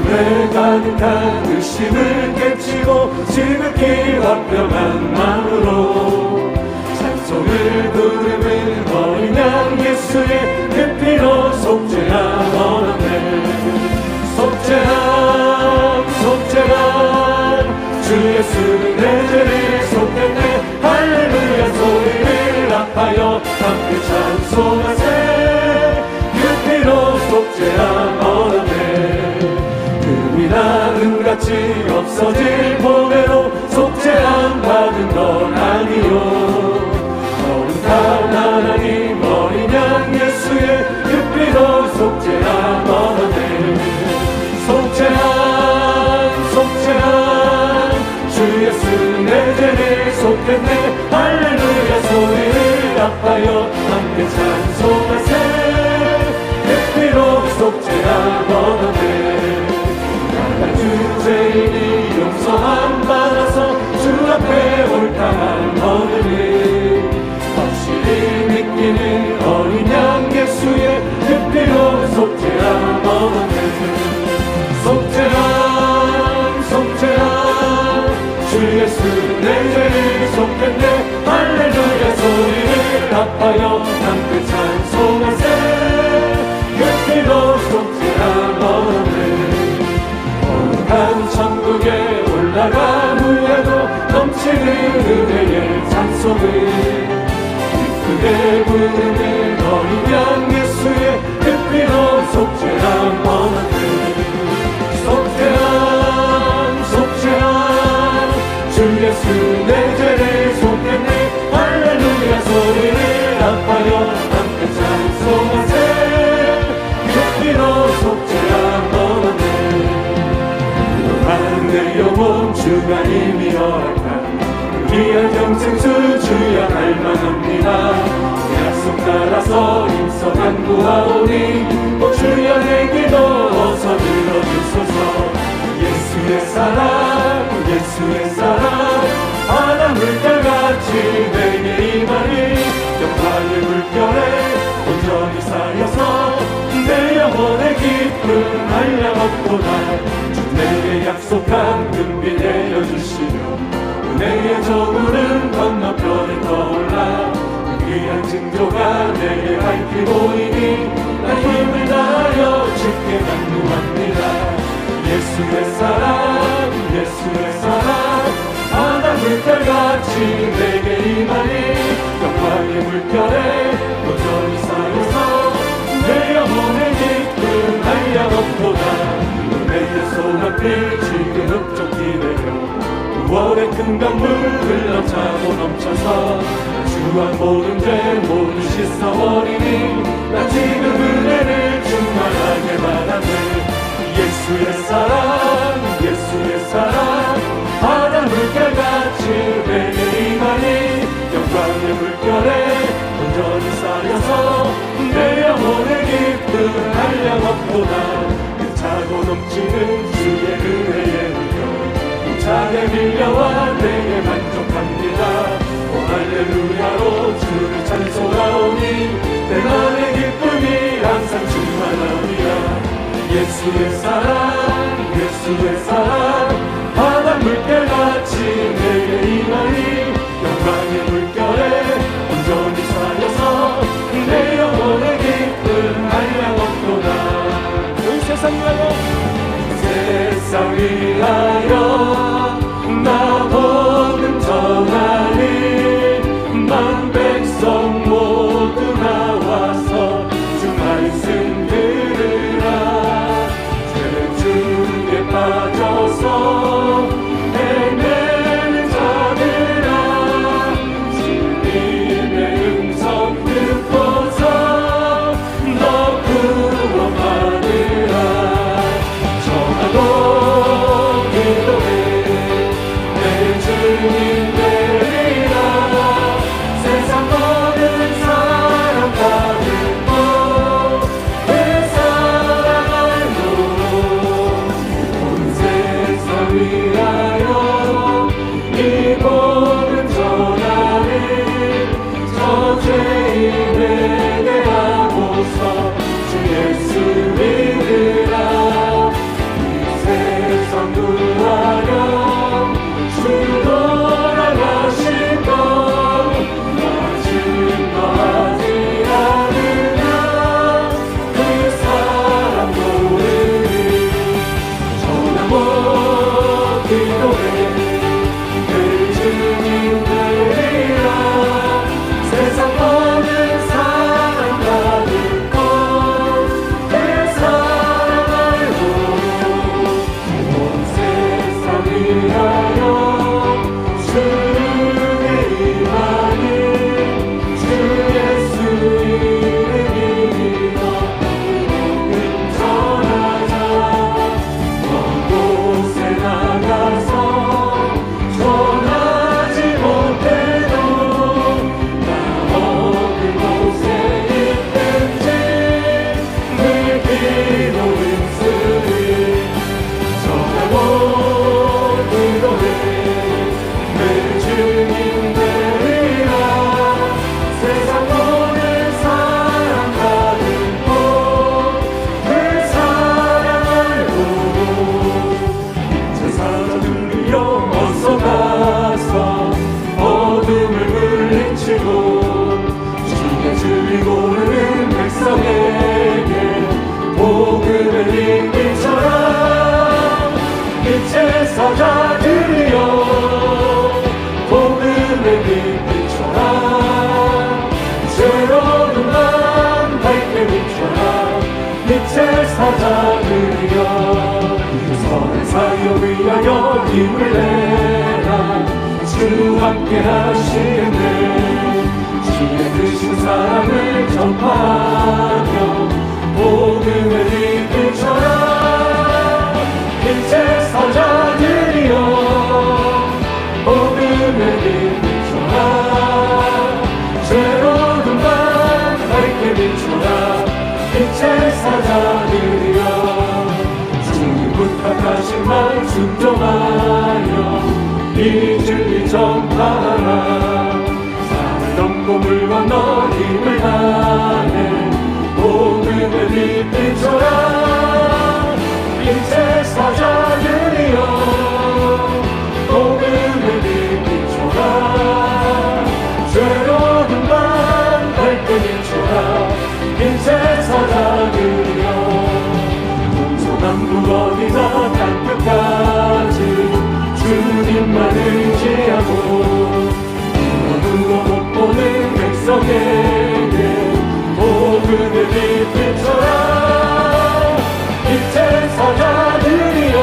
뇌 가득한 의심을 깨치고 지극히 화평한 마음으로 찬송을 부르는 어린 양 예수의 그 피로 속죄함 얻었네. 속죄함 속죄함 주 예수는 내 죄를 속했네. 할렐루야 소리를 합하여 함께 찬송하세. 그 피로 속죄함 얻었네. 금이나 은같이 없어질 보배로 속죄함 받은 건 아니요. 거룩한 하나님 어린 양 예수의 그 피로 속죄함 얻었네. 속죄함 속죄함 주 예수 내 죄를 속했네. 할렐루야 소리를 합하여 함께 찬송하세. 그 피로 속죄함 얻었네. 나가 주죄인이 용서함 받아서 주 앞에 옳다함 얻으니 확실히 믿기는 어린 양 예수의 그 피로 속죄함 얻었네. 속죄함 속죄함 주 예수 내 죄를 속했네. 할렐루야 소리를 합하여 함께 찬송하세. 그 피로 속죄함 얻었네. 거룩한 천국에 올라간 후에도 넘치는 은혜의 찬송을 기쁘게 부르는 어린 양 예수의 그 피로 속죄함 얻었네. 속죄함 속죄함 주 예수 내 죄를 속했네. 할렐루야 소리를 합하여 함께 찬송하세. 그 피로 속죄함 얻었네. 내 영혼 주가 이미 허락한 귀한 영생수 주여 할만합니다. 약속 따라서 힘써 간구하오니 주여 내 기도 어서 들어주소서. 예수의 사랑 예수의 사랑 바다 물결같이 내게 임하니 영광의 물결에 온전히 쌓여서 내 영혼의 기쁨 한량없도다. 내게 약속한 금비 내려주시며 은혜의 저물은 건너편에 떠올라 귀한 징조가 내게 밝히 보이니 나 힘을 다하여 주께 간구합니다. 예수의 사랑 예수의 사랑 바다 물결같이 내게 임하니 영광의 물결에 온전히 쌓여서 내 영혼의 기쁨 한량없도다. 은혜의 소낙비 지금 흡족히 내려 구원의 큰 강물 흘러차고 넘쳐서 주한 모든 죄 모두 씻어버리니 나 지금 은혜를 충만하게 받았네. 예수의 사랑 예수의 사랑 바다 물결같이 내게 임하니 영광의 물결에 온전히 쌓여서 내 영혼의 기쁨 한량없도다. 차고 넘치는 주의 은혜의 물결 차게 밀려와 내게 만족합니다. 오 할렐루야로 주를 찬송하오니 내 맘의 기쁨이 항상 충만하리라. 예수의 사랑 예수의 사랑 바다 물결같이 내게 임하니 영광의 물결에 온전히 쌓여서 내 영혼의 기쁨 한량없도다. 세상 위하여 세상 위하여 나 복음 전하리 만 백성 모두 나와서 주 말씀 들으라. 죄 중에 빠져서 헤매는 자들아 주님의 음성 듣고서 너 구원받으라. 전하고 기도 사자들이여 복음의 빛 비춰라 새로운 밤 밝게 비춰라 빛의 사자들이여 선을 사여 위하여 힘을 내라 주 함께 하시겠네 주의 크신 사랑을 전하며 복음의 빛 비춰라 빛의 사자들이여 복음의 빛 비춰라 새로운 밤 밝게 비춰라 빛의 사자들이여 주님 부탁하신 말씀 정하여 이 진리 전하라 산을 넘고 물 건너 힘을 다해 복음의 빛 비춰라 빛의 사자들이여 복음의 빛 비춰라 새로운 밤 밝게 비춰라 빛의 사자들이여 동서남북 어디나 땅끝까지 주님만 의지하고 눈으로 못 보는 백성에게 복음의 빛 비춰라 빛의 사자들이여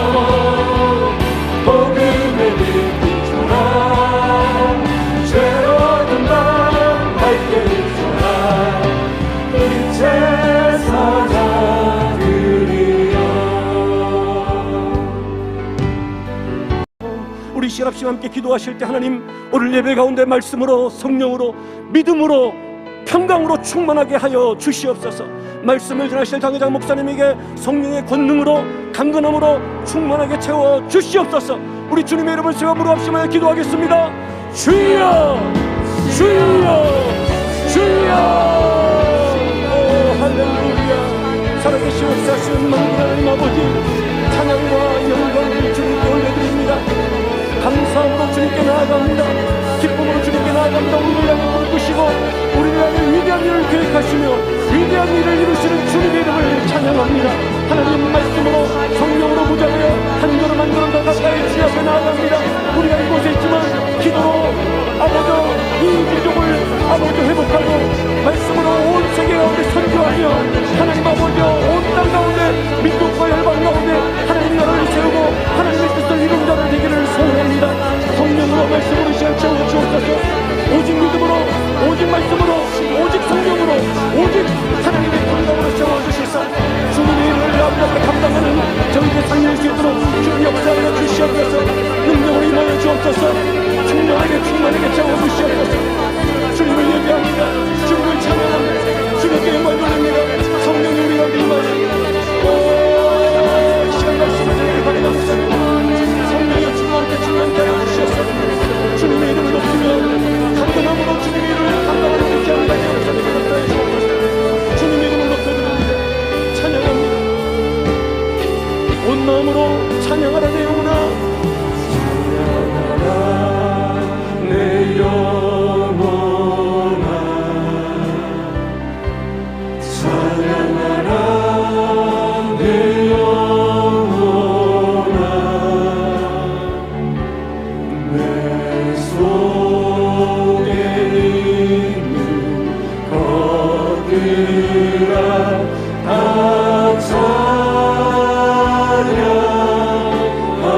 복음의 빛 비춰라 새로운 밤 밝게 비춰라 빛의 사자들이여 우리 시랍시와 함께 기도하실 때 하나님 오늘 예배 가운데 말씀으로 성령으로 믿음으로 평강으로 충만하게 하여 주시옵소서. 말씀을 전하실 당회장 목사님에게 성령의 권능으로 강건함으로 충만하게 채워 주시옵소서. 우리 주님의 이름을 세워 부르옵시며 기도하겠습니다. 주여 주여 주여 오 할렐루야 살아계시고 역사하시는 만군의 하나님 아버지 찬양과 영광을 주님께 올려드립니다. 감사함으로 주님께 나아갑니다. 기쁨으로 주님께 나아갑니다. 우리를 향해 부르시고 우리를 향해 위대한 일을 계획하시며 위대한 일을 이루시는 주님의 이름을 찬양합니다. 하나님 말씀으로 성령으로 무장하여 한 걸음 한 걸음 더 가까이 주 앞에 나아갑니다. 우리가 이곳에 있지만 기도로 아버지 이 민족을 아버지 회복하고 말씀으로 온 세계 가운데 선교하며 하나님 아버지 온 땅 가운데 민족과 열방 가운데 하나님 나라를 세우고 하나님의 뜻을 이룬 자들 되기를 소원합니다. 성령으로 말씀으로 시간 채워 주옵소서. 오직 믿음으로 오직 말씀으로 오직 성령으로 오직 하나님의 평강으로 채워주시사 주님의 일을 아름답게 감당하는 저희들 살릴 수 있도록 주님 역사하여 주시옵소서. 능력으로 임하여 주옵소서. 충만하게 채워주시옵소서. 주님을 예배합니다. 주님을 찬양합니다. 주님께 영광 돌립니다. 성령이 우리 가운데 임하시옵소서. 시간 말씀을 저에게 바라다 목사님 성령의 충만하게 하여 주시옵소서. 주님의 이름을 높이며 강건함으로 주님의 이름을 감당하는 수 있게 합니다. 주님의 이름을 높여드립니다. 찬양합니다. 온 마음으로 찬양하라 내 영혼아 찬양하라 내 영혼아 찬양하라 내 영혼아 내 속에 있는 것들아 다 찬양하라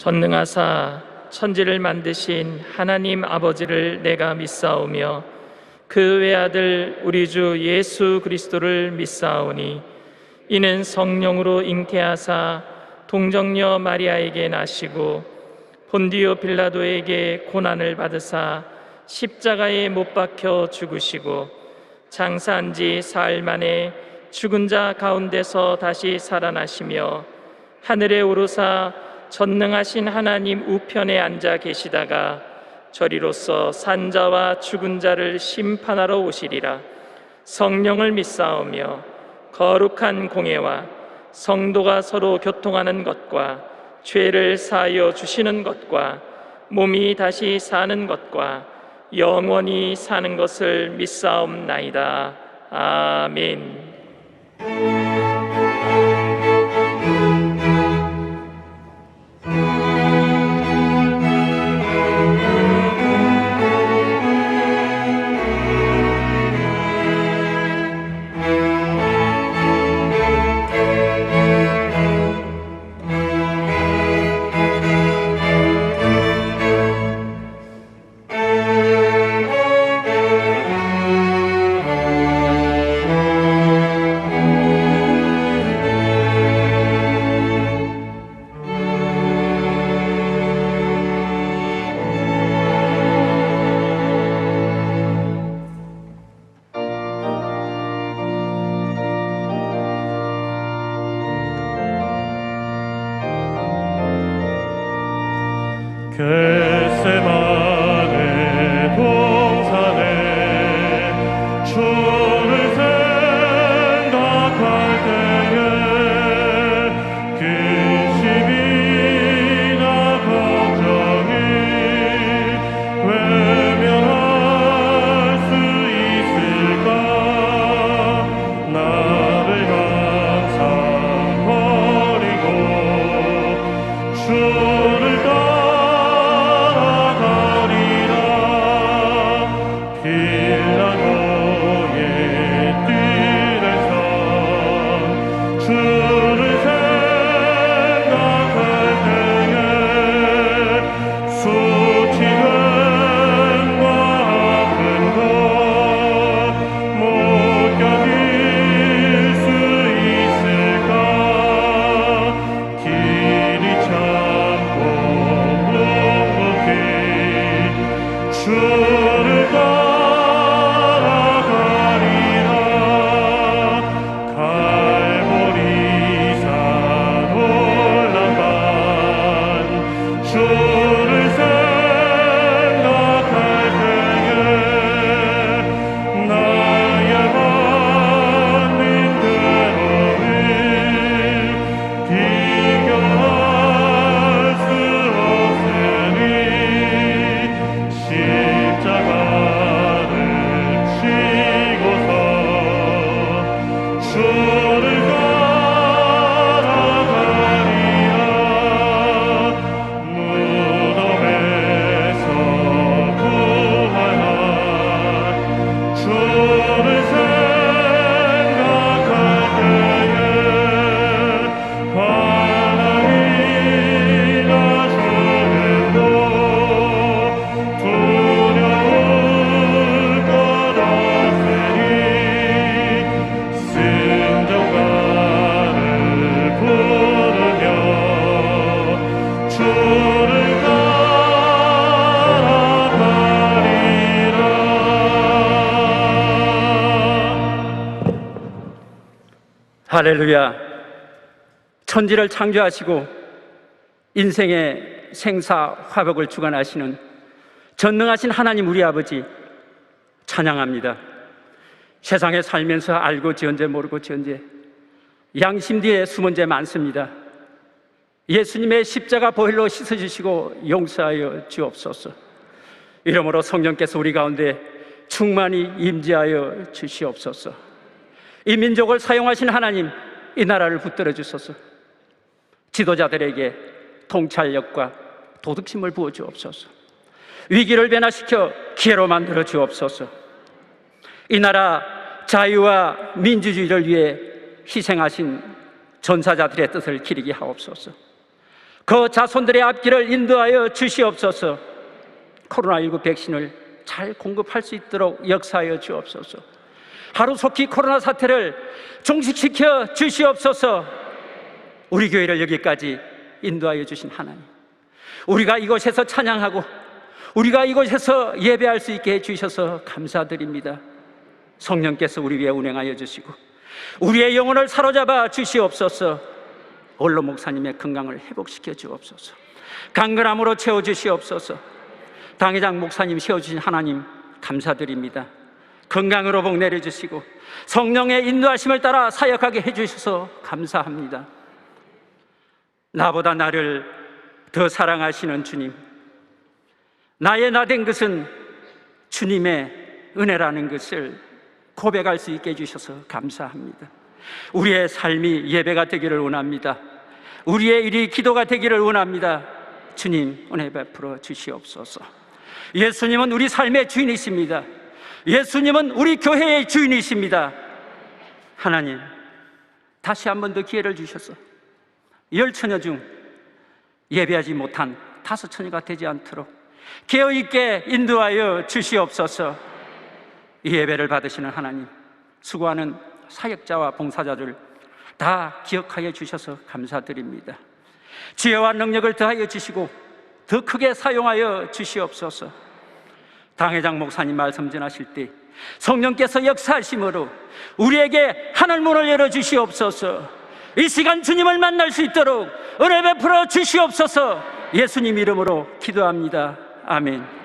전능하사 천지를 만드신 하나님 아버지를 내가 믿사오며 그 외아들 우리 주 예수 그리스도를 믿사오니 이는 성령으로 잉태하사 동정녀 마리아에게 나시고 본디오 빌라도에게 고난을 받으사 십자가에 못 박혀 죽으시고 장사한 지 사흘 만에 죽은 자 가운데서 다시 살아나시며 하늘에 오르사 전능하신 하나님 우편에 앉아 계시다가 저리로서 산자와 죽은 자를 심판하러 오시리라. 성령을 믿사오며 거룩한 공예와 성도가 서로 교통하는 것과 죄를 사하여 주시는 것과 몸이 다시 사는 것과 영원히 사는 것을 믿사옵나이다. 아멘. 겟세마네 동산에 주를 생각할 때에 근심이나 걱정이 외면할 수 있을까. 나를 항상 버리고 주를 따라가리라. 빌라도의 뜰에서 주를 생각할 때에 수치됨과 아픈 것 못 견딜 수 있을까. 길이 참고 묵묵히 주를 따라가리라. 갈보리산 올라간 주를 생각할 때에 나의 받는 괴로움을 비교할 수 없으니 십자가를 지고서 주를 따라가리라. 무덤에서 부활한 주를 생각할 때에 환난이나 죽음도 두려울 것 없으니 승전가를 부르며 주를 따라가리라. 할렐루야. 천지를 창조하시고 인생의 생사 화복을 주관하시는 전능하신 하나님 우리 아버지 찬양합니다. 세상에 살면서 알고 지은 죄 모르고 지은 죄 양심 뒤에 숨은 죄 많습니다. 예수님의 십자가 보혈로 씻어주시고 용서하여 주옵소서. 이러므로 성령께서 우리 가운데 충만히 임재하여 주시옵소서. 이 민족을 사용하신 하나님, 이 나라를 붙들어 주소서. 지도자들에게 통찰력과 도덕심을 부어 주옵소서. 위기를 변화시켜 기회로 만들어 주옵소서. 이 나라 자유와 민주주의를 위해 희생하신 전사자들의 뜻을 기리게 하옵소서. 그 자손들의 앞길을 인도하여 주시옵소서. 코로나19 백신을 잘 공급할 수 있도록 역사하여 주옵소서. 하루속히 코로나 사태를 종식시켜 주시옵소서. 우리 교회를 여기까지 인도하여 주신 하나님, 우리가 이곳에서 찬양하고 우리가 이곳에서 예배할 수 있게 해주셔서 감사드립니다. 성령께서 우리 위에 운행하여 주시고 우리의 영혼을 사로잡아 주시옵소서. 원로 목사님의 건강을 회복시켜 주옵소서. 강건함으로 채워주시옵소서. 당회장 목사님 세워주신 하나님 감사드립니다. 건강으로 복 내려주시고 성령의 인도하심을 따라 사역하게 해주셔서 감사합니다. 나보다 나를 더 사랑하시는 주님, 나의 나된 것은 주님의 은혜라는 것을 고백할 수 있게 해주셔서 감사합니다. 우리의 삶이 예배가 되기를 원합니다. 우리의 일이 기도가 되기를 원합니다. 주님 은혜 베풀어 주시옵소서. 예수님은 우리 삶의 주인이십니다. 예수님은 우리 교회의 주인이십니다. 하나님, 다시 한 번 더 기회를 주셔서 10처녀 중 예배하지 못한 5처녀가 되지 않도록 깨어있게 인도하여 주시옵소서. 이 예배를 받으시는 하나님, 수고하는 사역자와 봉사자들 다 기억하여 주셔서 감사드립니다. 지혜와 능력을 더하여 주시고 더 크게 사용하여 주시옵소서. 당회장 목사님 말씀 전하실 때 성령께서 역사하심으로 우리에게 하늘문을 열어주시옵소서. 이 시간 주님을 만날 수 있도록 은혜 베풀어 주시옵소서. 예수님 이름으로 기도합니다. 아멘.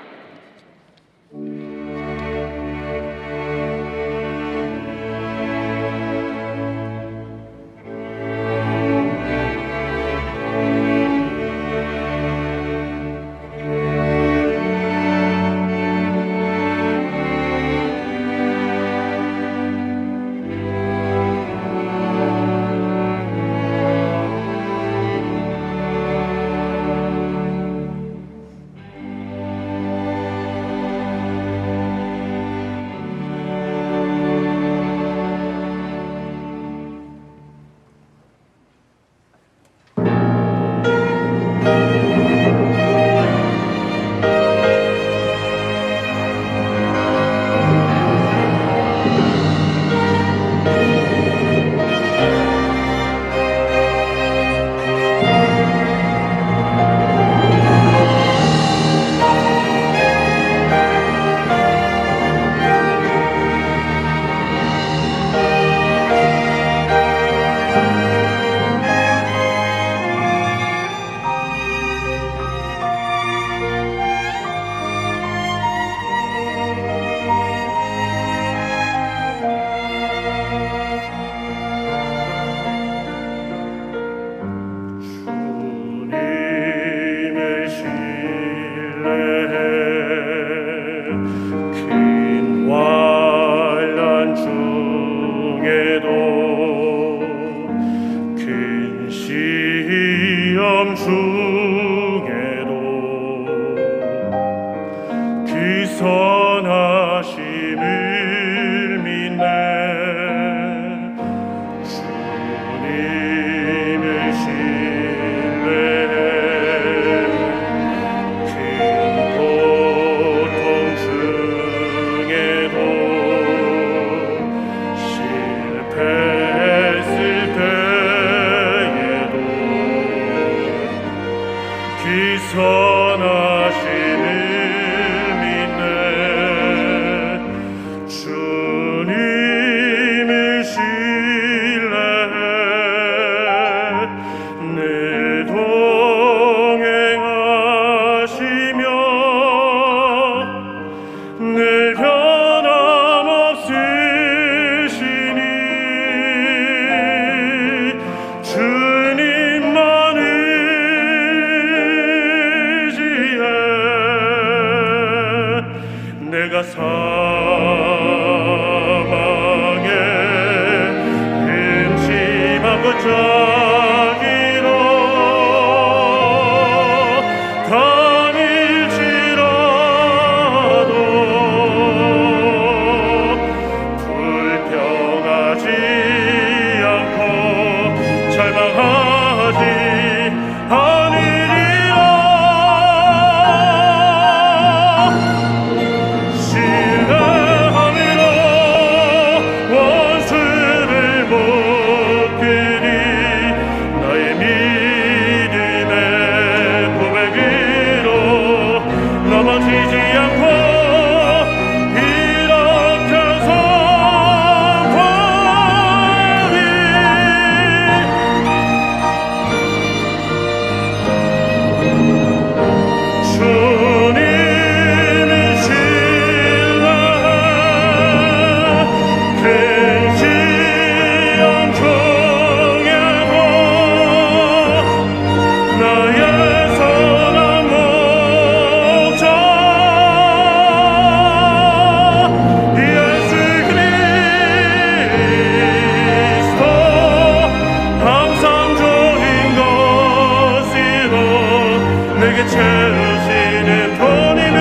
채우시는 돈임을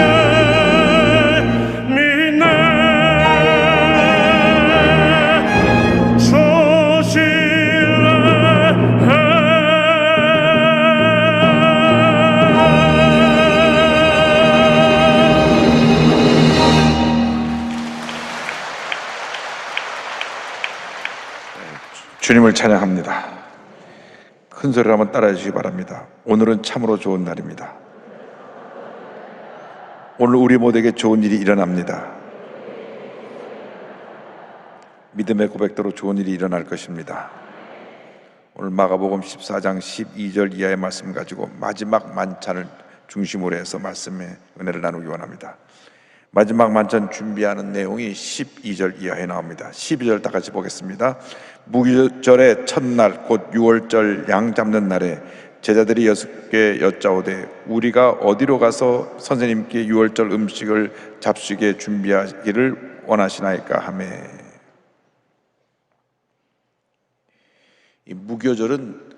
믿네. 주님을 찬양합니다. 큰 소리로 한번 따라해 주시기 바랍니다. 오늘은 참으로 좋은 날입니다. 오늘 우리 모두에게 좋은 일이 일어납니다. 믿음의 고백대로 좋은 일이 일어날 것입니다. 오늘 마가복음 14장 12절 이하의 말씀 가지고 마지막 만찬을 중심으로 해서 말씀의 은혜를 나누기 원합니다. 마지막 만찬 준비하는 내용이 12절 이하에 나옵니다. 12절 다 같이 보겠습니다. 무교절의 첫날 곧 6월절 양 잡는 날에 제자들이 6개 여짜오되 우리가 어디로 가서 선생님께 6월절 음식을 잡수게 준비하기를 원하시나이까 하매. 이 무교절은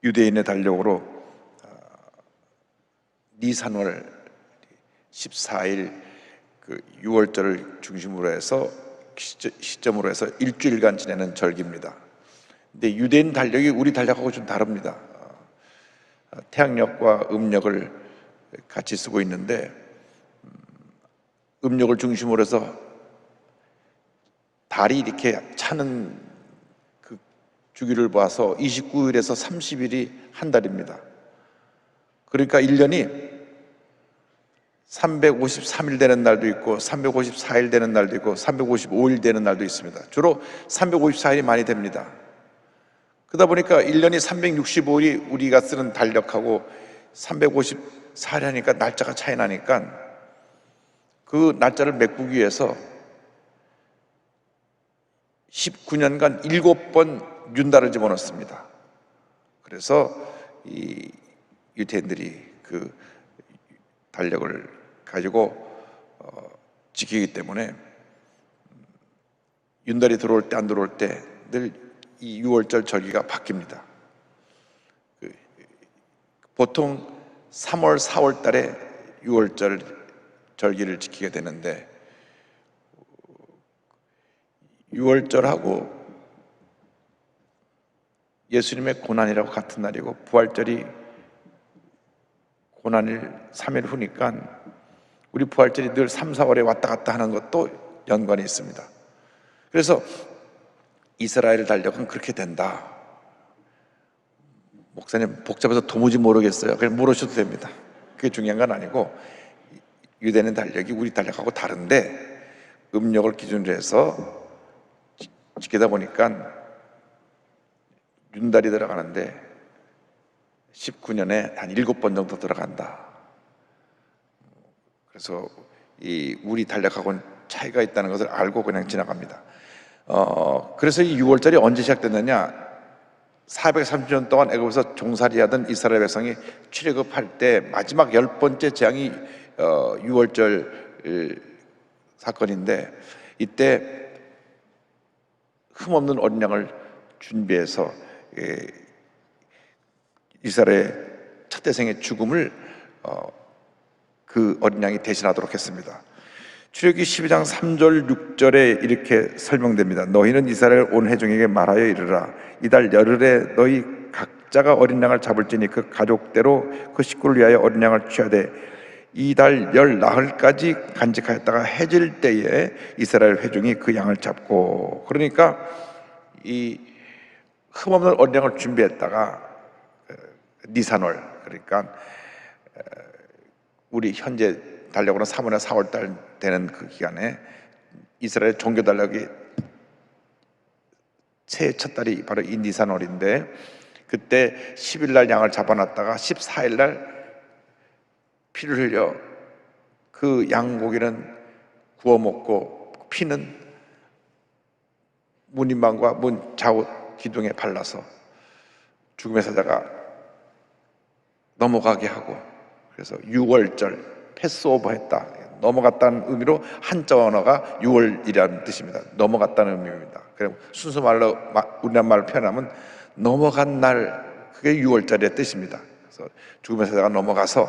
유대인의 달력으로 니산월 14일 그 6월절을 중심으로 해서 시점으로 해서 일주일간 지내는 절기입니다. 근데 유대인 달력이 우리 달력하고 좀 다릅니다. 태양력과 음력을 같이 쓰고 있는데 음력을 중심으로 해서 달이 이렇게 차는 그 주기를 봐서 29일에서 30일이 한 달입니다. 그러니까 1년이 353일 되는 날도 있고 354일 되는 날도 있고 355일 되는 날도 있습니다. 주로 354일이 많이 됩니다. 그러다 보니까 1년이 365일이 우리가 쓰는 달력하고 354일 하니까 날짜가 차이 나니까 그 날짜를 메꾸기 위해서 19년간 7번 윤달을 집어넣습니다. 그래서 이 유대인들이 그 달력을 가지고 지키기 때문에 윤달이 들어올 때 안 들어올 때 늘 이 6월절 절기가 바뀝니다. 보통 3월, 4월 달에 6월절 절기를 지키게 되는데 6월절하고 예수님의 고난이라고 같은 날이고 부활절이 고난일 3일 후니까 우리 부활절이 늘 3, 4월에 왔다 갔다 하는 것도 연관이 있습니다. 그래서 이스라엘 달력은 그렇게 된다. 목사님 복잡해서 도무지 모르겠어요. 그냥 물으셔도 됩니다. 그게 중요한 건 아니고 유대인 달력이 우리 달력하고 다른데 음력을 기준으로 해서 지키다 보니까 윤달이 들어가는데 19년에 한 7번 정도 들어간다. 그래서 이 우리 달력하고는 차이가 있다는 것을 알고 그냥 지나갑니다. 그래서 이 6월절이 언제 시작됐느냐? 430년 동안 애굽에서 종살이하던 이스라엘 백성이 출애굽할 때 마지막 10번째 재앙이 6월절 사건인데 이때 흠없는 어린 양을 준비해서 이스라엘 첫 대생의 죽음을 그 어린 양이 대신하도록 했습니다. 출애굽기 12장 3절 6절에 이렇게 설명됩니다. 너희는 이스라엘 온 회중에게 말하여 이르라. 이달 열흘에 너희 각자가 어린 양을 잡을지니 그 가족대로 그 식구를 위하여 어린 양을 취하되 이달 열 나흘까지 간직하였다가 해질 때에 이스라엘 회중이 그 양을 잡고. 그러니까 이 흠없는 어린 양을 준비했다가 니산월, 그러니까 우리 현재 달력으로는 3월에 4월달 되는 그 기간에 이스라엘 종교 달력이 새해 첫 달이 바로 이 니산월인데 그때 10일 날 양을 잡아놨다가 14일 날 피를 흘려 그 양고기는 구워 먹고 피는 문인방과 문 좌우 기둥에 발라서 죽음의 사자가 넘어가게 하고, 그래서 6월절 패스오버 했다. 넘어갔다는 의미로 한자 언어가 6월이라는 뜻입니다. 넘어갔다는 의미입니다. 그리고 순수 말로 우리나라 말로 표현하면 넘어간 날, 그게 6월절의 뜻입니다. 그래서 죽음의 세대가 넘어가서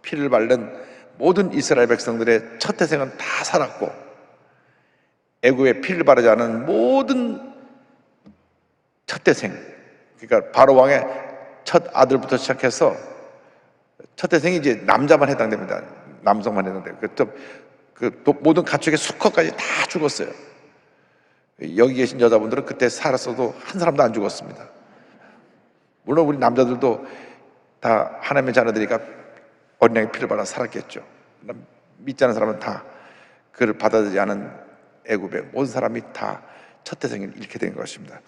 피를 바른 모든 이스라엘 백성들의 첫 태생은 다 살았고, 애굽에 피를 바르지 않은 모든 첫 태생, 그러니까 바로 왕의 첫 아들부터 시작해서 첫 태생이 이제 남자만 해당됩니다. 남성만 해당돼요. 또 모든 가축의 수컷까지 다 죽었어요. 여기 계신 여자분들은 그때 살았어도 한 사람도 안 죽었습니다. 물론 우리 남자들도 다 하나님의 자녀들이니까 어린 양의 피를 발라 살았겠죠. 믿지 않은 사람은 다 그를 받아들이지 않은 애굽의 모든 사람이 다 첫 태생을 잃게 된 것입니다.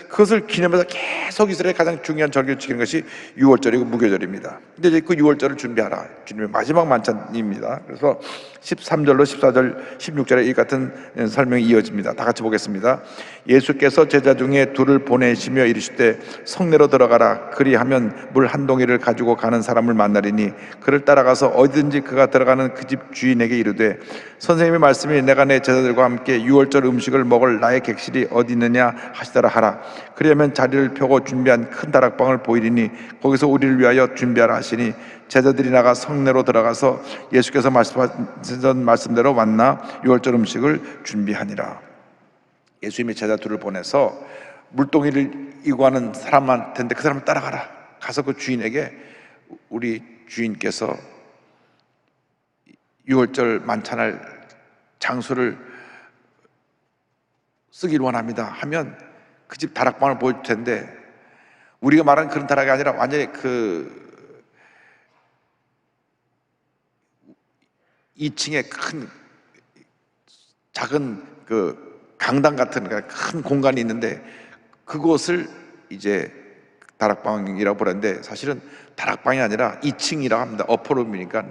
그것을 기념해서 계속 이스라엘의 가장 중요한 절기를 지키는 것이 6월절이고 무교절입니다. 근데 이제 그 6월절을 준비하라, 주님의 마지막 만찬입니다. 그래서 13절로 14절 16절에 이 같은 설명이 이어집니다. 다 같이 보겠습니다. 예수께서 제자 중에 둘을 보내시며 이르시되 성내로 들어가라. 그리하면 물 한 동이를 가지고 가는 사람을 만나리니 그를 따라가서 어디든지 그가 들어가는 그 집 주인에게 이르되 선생님의 말씀이 내가 내 제자들과 함께 6월절 음식을 먹을 나의 객실이 어디 있느냐 하시더라 하라. 그러면 자리를 펴고 준비한 큰 다락방을 보이리니 거기서 우리를 위하여 준비하라 하시니 제자들이 나가 성내로 들어가서 예수께서 말씀하신 말씀대로 만나 6월절 음식을 준비하니라. 예수님이 제자 둘을 보내서 물동이를 이구하는 사람한테 그 사람을 따라가라. 가서 그 주인에게 우리 주인께서 6월절 만찬할 장소를 쓰기를 원합니다 하면 그 집 다락방을 보여줄 텐데, 우리가 말하는 그런 다락이 아니라 완전히 2층에 큰 작은 강당 같은 큰 공간이 있는데 그곳을 이제 다락방이라고 부르는데 사실은 다락방이 아니라 2층이라고 합니다. 어퍼룸이니까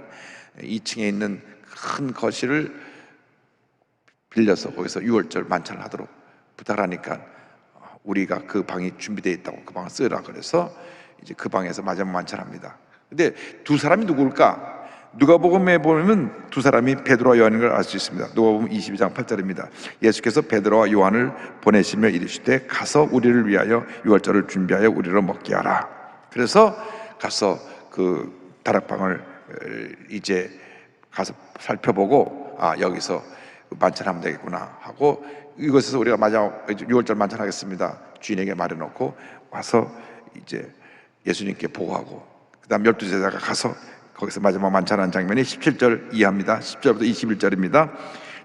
2층에 있는 큰 거실을 빌려서 거기서 6월절 만찬을 하도록 부탁하니까 우리가 그 방이 준비되어 있다고 그 방을 쓰라 그래서 이제 그 방에서 마지막 만찬합니다. 근데 두 사람이 누구일까? 누가복음에 보면 두 사람이 베드로와 요한인 걸 알 수 있습니다. 누가복음 22장 8절입니다. 예수께서 베드로와 요한을 보내시며 이르시되 가서 우리를 위하여 6월절을 준비하여 우리로 먹게 하라. 그래서 가서 그 다락방을 이제 가서 살펴보고 여기서 만찬하면 되겠구나 하고, 이곳에서 우리가 마지막 6월절 만찬하겠습니다 주인에게 말해놓고 와서 이제 예수님께 보고하고, 그 다음 12제자가 가서 거기서 마지막 만찬하는 장면이 17절 이하입니다. 10절부터 21절입니다.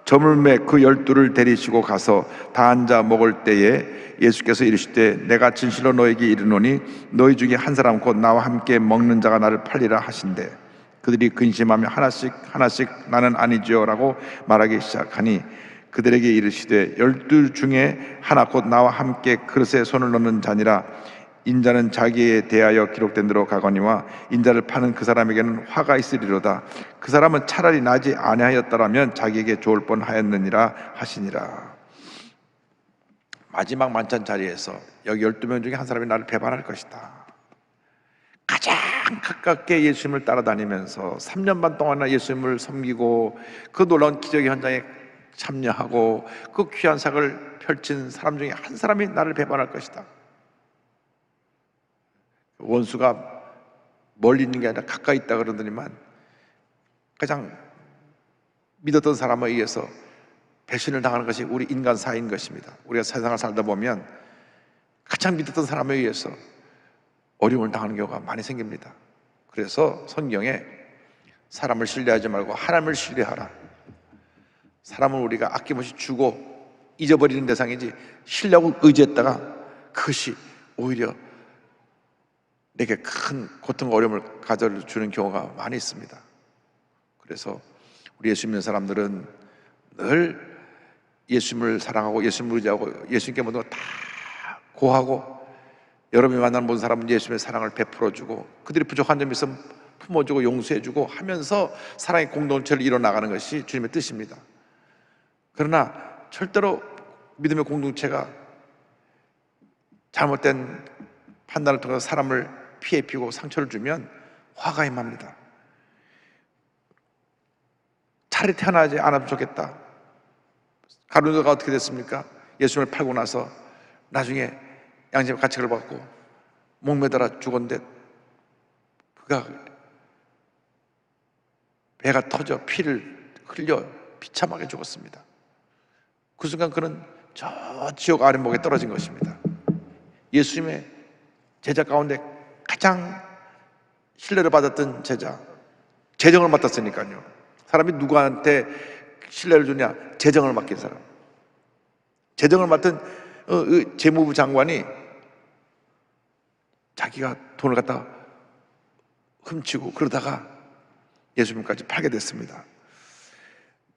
저물매 그 12를 데리시고 가서 다 앉아 먹을 때에 예수께서 이르시되 내가 진실로 너에게 이르노니 너희 중에 한 사람 곧 나와 함께 먹는 자가 나를 팔리라 하신대 그들이 근심하며 하나씩 나는 아니지요 라고 말하기 시작하니 그들에게 이르시되 12 중에 하나 곧 나와 함께 그릇에 손을 넣는 자니라. 인자는 자기에 대하여 기록된 대로 가거니와 인자를 파는 그 사람에게는 화가 있으리로다. 그 사람은 차라리 나지 아니하였더라면 자기에게 좋을 뻔하였느니라 하시니라. 마지막 만찬 자리에서 여기 12명 중에 한 사람이 나를 배반할 것이다. 가장 가깝게 예수님을 따라다니면서 3년 반 동안이나 예수님을 섬기고 그 놀라운 기적의 현장에 참여하고 그 귀한 사역을 펼친 사람 중에 한 사람이 나를 배반할 것이다. 원수가 멀리 있는 게 아니라 가까이 있다 그러더니만 가장 믿었던 사람에 의해서 배신을 당하는 것이 우리 인간사인 것입니다. 우리가 세상을 살다 보면 가장 믿었던 사람에 의해서 어려움을 당하는 경우가 많이 생깁니다. 그래서 성경에 사람을 신뢰하지 말고 하나님을 신뢰하라. 사람은 우리가 아낌없이 주고 잊어버리는 대상이지 신뢰하고 의지했다가 그것이 오히려 내게 큰 고통과 어려움을 가져주는 경우가 많이 있습니다. 그래서 우리 예수 믿는 사람들은 늘 예수님을 사랑하고 예수님을 의지하고 예수님께 모든 걸 다 고하고, 여러분이 만나는 모든 사람은 예수님의 사랑을 베풀어주고 그들이 부족한 점이 있으면 품어주고 용서해주고 하면서 사랑의 공동체를 이뤄나가는 것이 주님의 뜻입니다. 그러나 절대로 믿음의 공동체가 잘못된 판단을 통해서 사람을 피해 피고 상처를 주면 화가 임합니다. 차라리 태어나지 않아도 좋겠다. 가룟유다가 어떻게 됐습니까? 예수님을 팔고 나서 나중에 양심의 가책을 받고 목매달아 죽었는데 그가 배가 터져 피를 흘려 비참하게 죽었습니다. 그 순간 그는 저 지옥 아랫목에 떨어진 것입니다. 예수님의 제자 가운데 가장 신뢰를 받았던 제자, 재정을 맡았으니까요. 사람이 누구한테 신뢰를 주냐? 재정을 맡긴 사람. 재정을 맡은 재무부 장관이 자기가 돈을 갖다 훔치고 그러다가 예수님까지 팔게 됐습니다.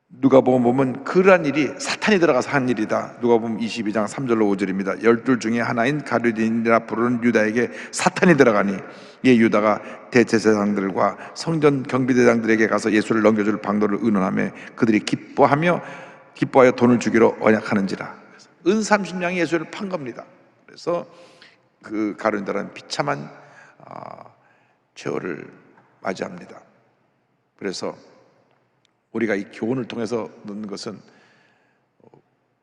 누가복음 보면 그러한 일이 사탄이 들어가서 한 일이다. 누가복음 22장 3절로 5절입니다. 12 중에 하나인 가룟유다인이라 부르는 유다에게 사탄이 들어가니 이 유다가 대제사장들과 성전 경비대장들에게 가서 예수를 넘겨줄 방도를 의논하며 그들이 기뻐하여 돈을 주기로 언약하는지라. 은 30냥이 예수를 판 겁니다. 그래서 그 가룟유다는 비참한 최후를 맞이합니다. 그래서 우리가 이 교훈을 통해서 넣는 것은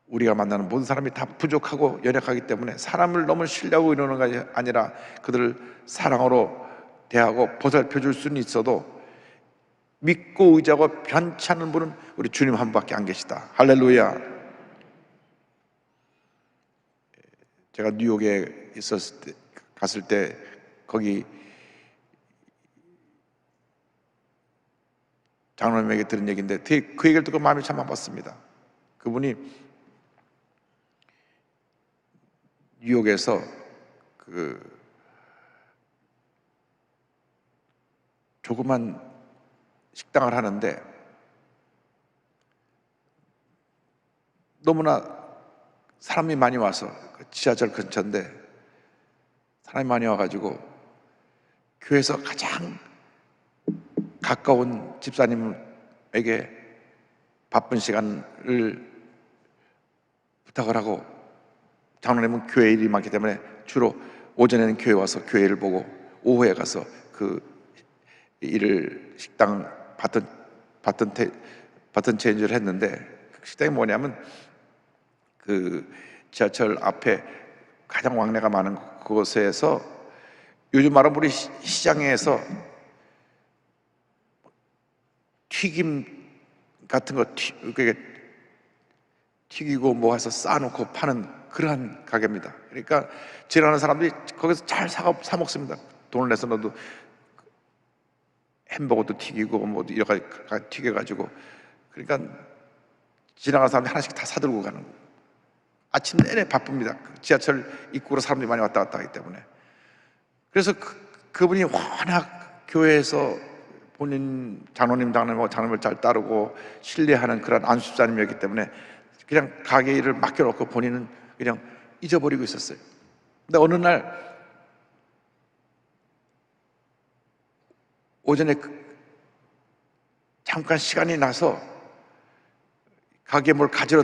우리가 만나는 모든 사람이 다 부족하고 연약하기 때문에 사람을 너무 신뢰하고 이러는 것이 아니라 그들을 사랑으로 대하고 보살펴 줄 수는 있어도 믿고 의지하고 변치 않는 분은 우리 주님 한 분밖에 안 계시다. 할렐루야. 제가 뉴욕에 갔을 때 거기 장로님에게 들은 얘기인데 그 얘기를 듣고 마음이 참 아팠습니다. 그분이 뉴욕에서 그 조그만 식당을 하는데 너무나 사람이 많이 와서 지하철 근처인데 사람이 많이 와가지고 교회에서 가장 가까운 집사님에게 바쁜 시간을 부탁을 하고 장로님은 교회 일이 많기 때문에 주로 오전에는 교회 와서 교회를 보고 오후에 가서 그 일을 식당 바튼 체인지를 했는데 그 식당이 뭐냐면 그 지하철 앞에 가장 왕래가 많은 그곳에서 요즘 말하면 우리 시장에서 튀김 같은 거 튀기고 뭐 해서 쌓아놓고 파는 그러한 가게입니다. 그러니까 지나가는 사람들이 거기서 잘 사 먹습니다. 돈을 내서 너도 햄버거도 튀기고 뭐 여러 가지 튀겨가지고 그러니까 지나가는 사람들이 하나씩 다 사들고 가는 거예요. 아침 내내 바쁩니다. 지하철 입구로 사람들이 많이 왔다 갔다 하기 때문에. 그래서 그분이 워낙 교회에서 본인 장로님을 잘 따르고 신뢰하는 그런 안수집사님이었기 때문에 그냥 가게 일을 맡겨놓고 본인은 그냥 잊어버리고 있었어요. 근데 어느 날 오전에 잠깐 시간이 나서 가게에 뭘 가지러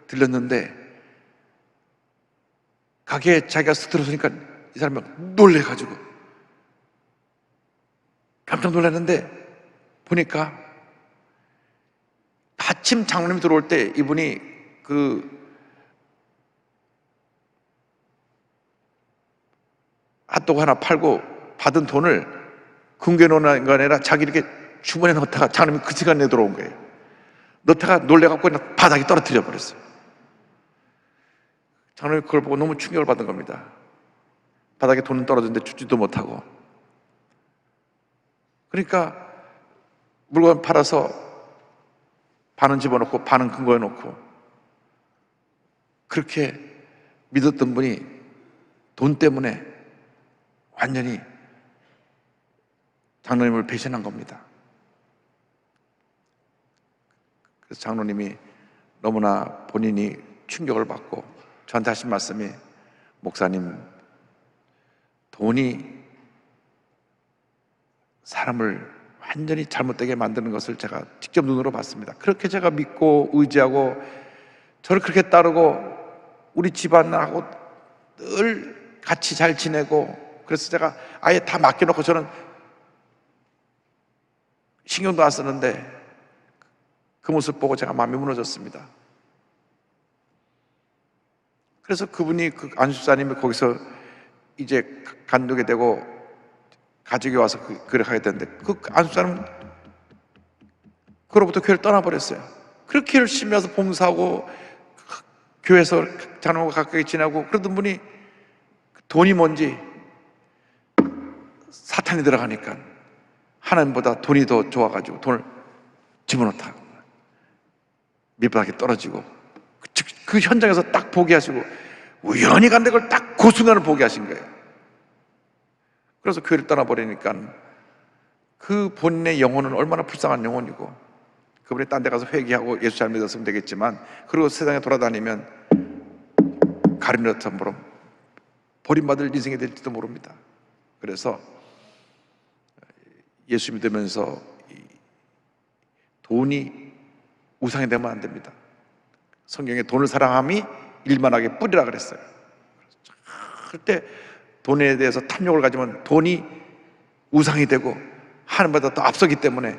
들렸는데 가게에 자기가 쓱 들어서니까 이 사람이 놀래가지고 깜짝 놀랐는데 보니까 아침 장로님이 들어올 때 이분이 그 핫도그 하나 팔고 받은 돈을 금괴놓는 거 아니라 자기 이렇게 주머니에 넣다가 장로님이 그 시간에 들어온 거예요. 넣다가 놀래갖고 그냥 바닥에 떨어뜨려 버렸어요. 장로님이 그걸 보고 너무 충격을 받은 겁니다. 바닥에 돈은 떨어졌는데 주지도 못하고. 그러니까 물건 팔아서 반은 집어넣고 반은 금고에 놓고 그렇게 믿었던 분이 돈 때문에 완전히 장로님을 배신한 겁니다. 그래서 장로님이 너무나 본인이 충격을 받고 저한테 하신 말씀이 목사님, 돈이 사람을 완전히 잘못되게 만드는 것을 제가 직접 눈으로 봤습니다. 그렇게 제가 믿고 의지하고 저를 그렇게 따르고 우리 집안하고 늘 같이 잘 지내고 그래서 제가 아예 다 맡겨놓고 저는 신경도 안 쓰는데 그 모습 보고 제가 마음이 무너졌습니다. 그래서 그분이 그 안수사님이 거기서 이제 간두게 되고 가족이 와서 그를 하게 됐는데 그 안수사는 그로부터 교회를 떠나버렸어요. 그렇게 열심히 와서 봉사하고 교회에서 장로가 가까이 지나고 그러던 분이 돈이 뭔지 사탄이 들어가니까 하나님보다 돈이 더 좋아가지고 돈을 집어넣다 밑바닥에 떨어지고 그 현장에서 딱 보게 하시고 우연히 간데 그걸 딱 그 순간을 보게 하신 거예요. 그래서 교회를 떠나버리니까 그 본인의 영혼은 얼마나 불쌍한 영혼이고 그분이 딴 데 가서 회개하고 예수 잘 믿었으면 되겠지만 그리고 세상에 돌아다니면 가룟처럼 버림받을 인생이 될지도 모릅니다. 그래서 예수 믿으면서 돈이 우상이 되면 안 됩니다. 성경에 돈을 사랑함이 일만하게 뿌리라 그랬어요. 그때 돈에 대해서 탐욕을 가지면 돈이 우상이 되고 하나님보다 더 앞서기 때문에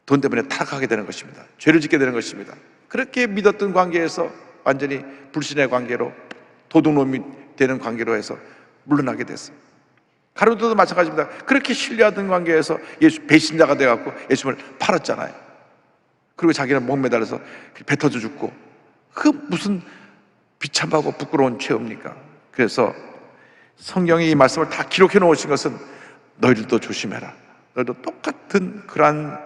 돈 때문에 타락하게 되는 것입니다. 죄를 짓게 되는 것입니다. 그렇게 믿었던 관계에서 완전히 불신의 관계로 도둑놈이 되는 관계로 해서 물러나게 됐어요. 가룟도 마찬가지입니다. 그렇게 신뢰하던 관계에서 예수 배신자가 돼갖고 예수님을 팔았잖아요. 그리고 자기는 목매달아서 뱉어져 죽고 그 무슨 비참하고 부끄러운 죄입니까? 그래서 성경이 이 말씀을 다 기록해 놓으신 것은 너희들도 조심해라. 너희도 똑같은 그러한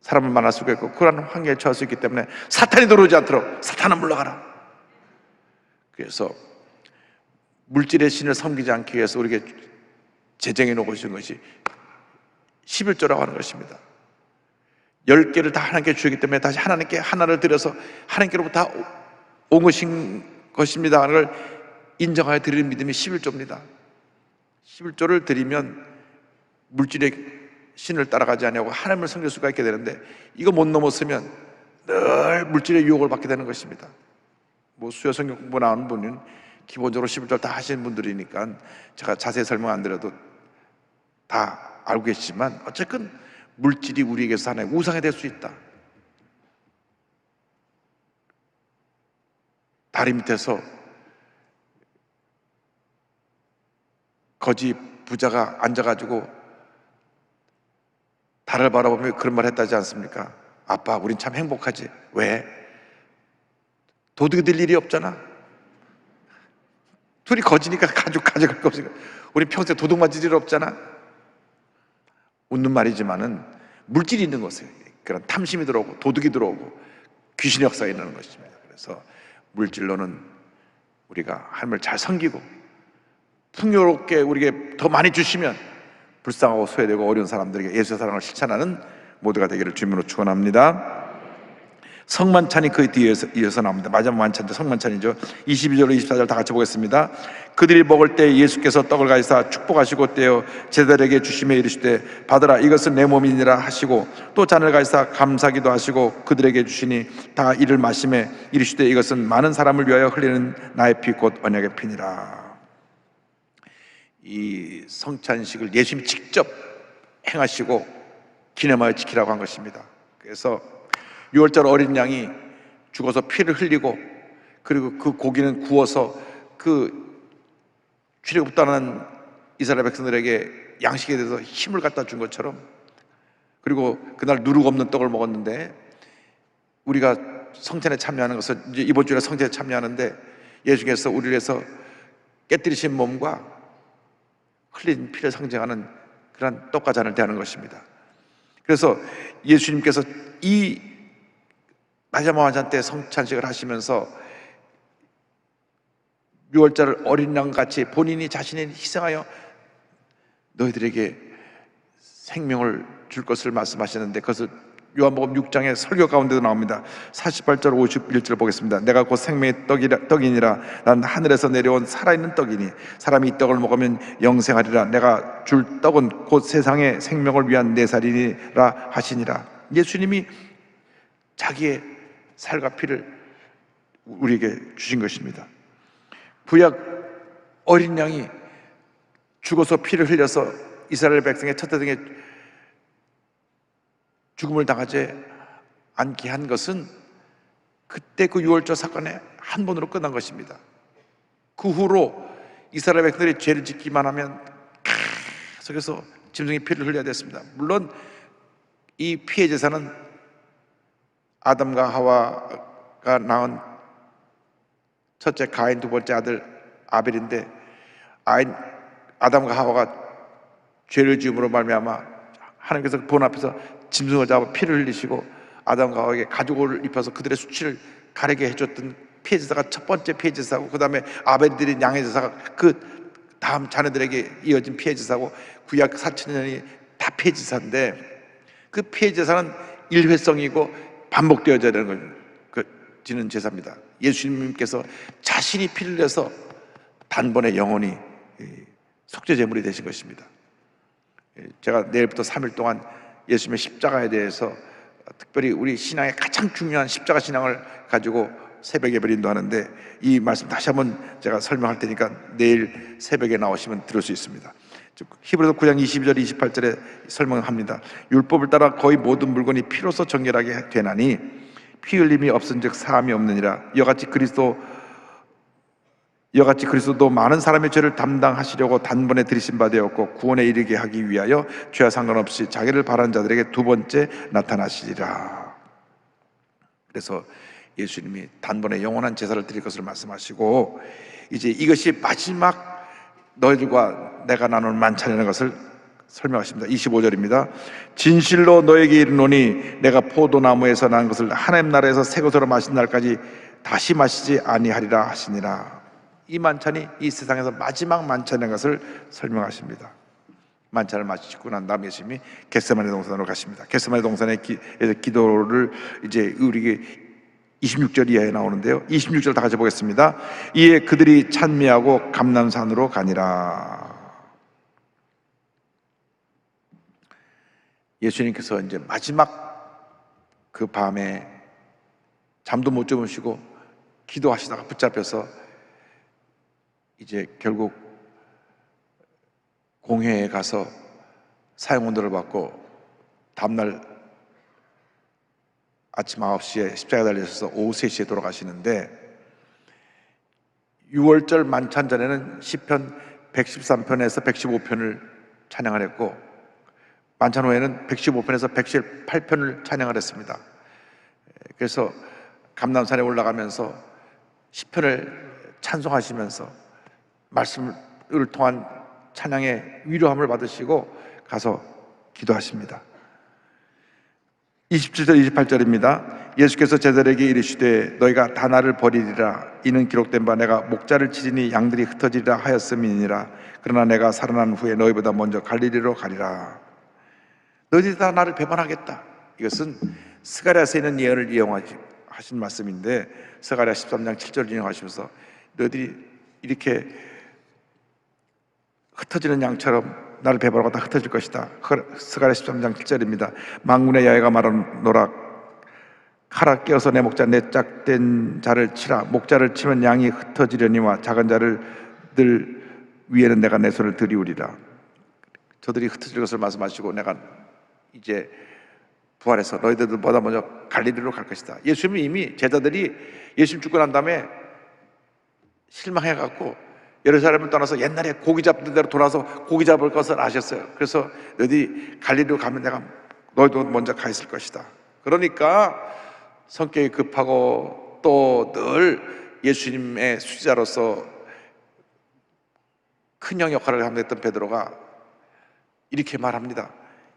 사람을 만날 수가 있고 그러한 환경에 처할 수 있기 때문에 사탄이 들어오지 않도록 사탄은 물러가라. 그래서 물질의 신을 섬기지 않기 위해서 우리에게 제정해 놓으신 것이 11조라고 하는 것입니다. 10개를 다 하나님께 주기 때문에 다시 하나님께 하나를 드려서 하나님께로부터 온 것입니다 하는 걸 인정하여 드리는 믿음이 11조입니다 11조를 드리면 물질의 신을 따라가지 않냐고 하나님을 섬길 수가 있게 되는데 이거 못 넘었으면 늘 물질의 유혹을 받게 되는 것입니다. 뭐 수요 성경 공부 나오는 분은 기본적으로 11조 다 하시는 분들이니까 제가 자세히 설명 안 드려도 다 알고 계시지만 어쨌든 물질이 우리에게서 하나의 우상이 될 수 있다. 다리 밑에서 거지 부자가 앉아가지고 달을 바라보며 그런 말 했다지 않습니까? 아빠, 우린 참 행복하지. 왜? 도둑이 될 일이 없잖아. 둘이 거지니까 가져갈 거 없으니까 우리 평소에 도둑 맞을 일 없잖아. 웃는 말이지만은 물질이 있는 것에 그런 탐심이 들어오고 도둑이 들어오고 귀신의 역사가 일어나는 것입니다. 그래서 물질로는 우리가 하나님을 잘 섬기고 풍요롭게 우리에게 더 많이 주시면 불쌍하고 소외되고 어려운 사람들에게 예수의 사랑을 실천하는 모두가 되기를 주님으로 축원합니다. 성만찬이 그 뒤에 이어서 나옵니다. 마지막 만찬도 성만찬이죠. 22절로 24절 다 같이 보겠습니다. 그들이 먹을 때 예수께서 떡을 가지사 축복하시고 떼어 제자들에게 주시며 이르시되 받으라 이것은 내 몸이니라 하시고 또 잔을 가지사 감사기도 하시고 그들에게 주시니 다 이를 마시매 이르시되 이것은 많은 사람을 위하여 흘리는 나의 피 곧 언약의 피니라. 이 성찬식을 예수님이 직접 행하시고 기념하여 지키라고 한 것입니다. 그래서 6월절 어린 양이 죽어서 피를 흘리고 그리고 그 고기는 구워서 그 출애굽당한 이스라엘 백성들에게 양식에 대해서 힘을 갖다 준 것처럼 그리고 그날 누룩 없는 떡을 먹었는데 우리가 성찬에 참여하는 것은 이제 이번 주에 성찬에 참여하는데 예수께서 우리를 위해서 깨뜨리신 몸과 흘린 피를 상징하는 그런 떡과 잔을 대하는 것입니다. 그래서 예수님께서 이 마지막 완잔 때 성찬식을 하시면서 6월절을 어린 양같이 본인이 자신이 희생하여 너희들에게 생명을 줄 것을 말씀하시는데 그것을 요한복음 6장의 설교 가운데도 나옵니다. 48절 51절 보겠습니다. 내가 곧 생명의 떡이니라. 난 하늘에서 내려온 살아있는 떡이니 사람이 이 떡을 먹으면 영생하리라. 내가 줄 떡은 곧 세상의 생명을 위한 내 살이니라 하시니라. 예수님이 자기의 살과 피를 우리에게 주신 것입니다. 구약 어린 양이 죽어서 피를 흘려서 이스라엘 백성의 첫 대등에 죽음을 당하지 않게 한 것은 그때 그 유월절 사건의 한 번으로 끝난 것입니다. 그 후로 이스라엘 백성들이 죄를 짓기만 하면 계속해서 짐승의 피를 흘려야 됐습니다. 물론 이 피해 제사는 아담과 하와가 낳은 첫째 가인, 두 번째 아들 아벨인데, 아담과 하와가 죄를 지음으로 말미암아 하나님께서 본 앞에서 짐승을 잡아 피를 흘리시고 아담과 하와에게 가죽옷을 입혀서 그들의 수치를 가리게 해줬던 피해 제사가 첫 번째 피해 제사고, 그 다음에 아벨이 드린 양의 제사가 그 다음 자녀들에게 이어진 피해 제사고, 구약 4,000년이 다 피해 제사인데, 그 피해 제사는 일회성이고 반복되어져야 되는 지는 제사입니다. 예수님께서 자신이 피를 내서 단번에 영원히 속죄 제물이 되신 것입니다. 제가 내일부터 3일 동안 예수님의 십자가에 대해서, 특별히 우리 신앙의 가장 중요한 십자가 신앙을 가지고 새벽 예배를 인도하는데, 이 말씀 다시 한번 제가 설명할 테니까 내일 새벽에 나오시면 들을 수 있습니다. 히브리서 9장 22절 28절에 설명합니다. 율법을 따라 거의 모든 물건이 피로서 정결하게 되나니 피 흘림이 없은즉 사함이 없느니라. 이같이 그리스도도 많은 사람의 죄를 담당하시려고 단번에 들이신 바 되었고, 구원에 이르게 하기 위하여 죄와 상관없이 자기를 바라는 자들에게 두 번째 나타나시리라. 그래서 예수님이 단번에 영원한 제사를 드릴 것을 말씀하시고, 이제 이것이 마지막 너희들과 내가 나누는 만찬이라는 것을 설명하십니다. 25절입니다. 진실로 너에게 이르노니 내가 포도나무에서 난 것을 하나님 나라에서 새 것으로 마신 날까지 다시 마시지 아니하리라 하시니라. 이 만찬이 이 세상에서 마지막 만찬이라는 것을 설명하십니다. 만찬을 마치고 난 다음 예수님이 겟세마네 동산으로 가십니다. 겟세마네 동산에서 기도를 이제 우리 26절 이하에 나오는데요, 26절 다 같이 보겠습니다. 이에 그들이 찬미하고 감람산으로 가니라. 예수님께서 이제 마지막 그 밤에 잠도 못 주무시고 기도하시다가 붙잡혀서 이제 결국 공회에 가서 사형원도를 받고 다음날 아침 9시에 십자가에 달리셔서 오후 3시에 돌아가시는데, 6월절 만찬 전에는 시편 113편에서 115편을 찬양을 했고, 만찬 후에는 115편에서 118편을 찬양을 했습니다. 그래서 감람산에 올라가면서 시편을 찬송하시면서 말씀을 통한 찬양의 위로함을 받으시고 가서 기도하십니다. 27절 28절입니다. 예수께서 제자들에게 이르시되 너희가 다 나를 버리리라. 이는 기록된 바 내가 목자를 치리니 양들이 흩어지리라 하였음이니라. 그러나 내가 살아난 후에 너희보다 먼저 갈릴리로 가리라. 너희들이 다 나를 배반하겠다. 이것은 스가랴서에 있는 예언을 이용하신 말씀인데, 스가랴 13장 7절을 인용하시면서 너희들이 이렇게 흩어지는 양처럼 나를 배반하고 다 흩어질 것이다. 스가랴 13장 7절입니다. 만군의 야훼가 말하노라. 칼아 깨어서 내 목자 내 짝된 자를 치라. 목자를 치면 양이 흩어지려니와 작은 자들 위에는 내가 내 손을 들이우리라. 저들이 흩어질 것을 말씀하시고 내가 이제 부활해서 너희들보다 먼저 갈릴리로 갈 것이다. 예수님이 이미 제자들이 예수님 죽고 난 다음에 실망해갖고 예루살렘을 떠나서 옛날에 고기 잡던 대로 돌아서 고기 잡을 것을 아셨어요. 그래서 너희들이 갈릴리로 가면 내가 너희도 먼저 가 있을 것이다. 그러니까 성격이 급하고 또 늘 예수님의 수지자로서 큰형 역할을 함했던 베드로가 이렇게 말합니다.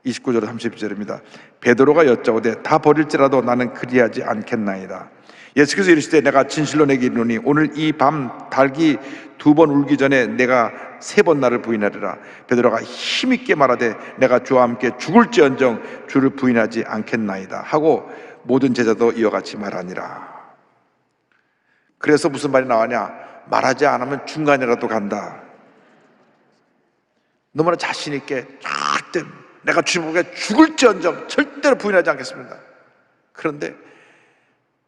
29절 32절입니다. 베드로가 여짜오되 다 버릴지라도 나는 그리하지 않겠나이다. 예수께서 이르시되 내가 진실로 내게 이르노니 오늘 이 밤 닭이 2번 울기 전에 내가 3번 나를 부인하리라. 베드로가 힘있게 말하되 내가 주와 함께 죽을지언정 주를 부인하지 않겠나이다 하고 모든 제자도 이와 같이 말하니라. 그래서 무슨 말이 나왔냐? 말하지 않으면 중간이라도 간다. 너무나 자신 있게 절대 내가 주님께 죽을지언정 절대로 부인하지 않겠습니다. 그런데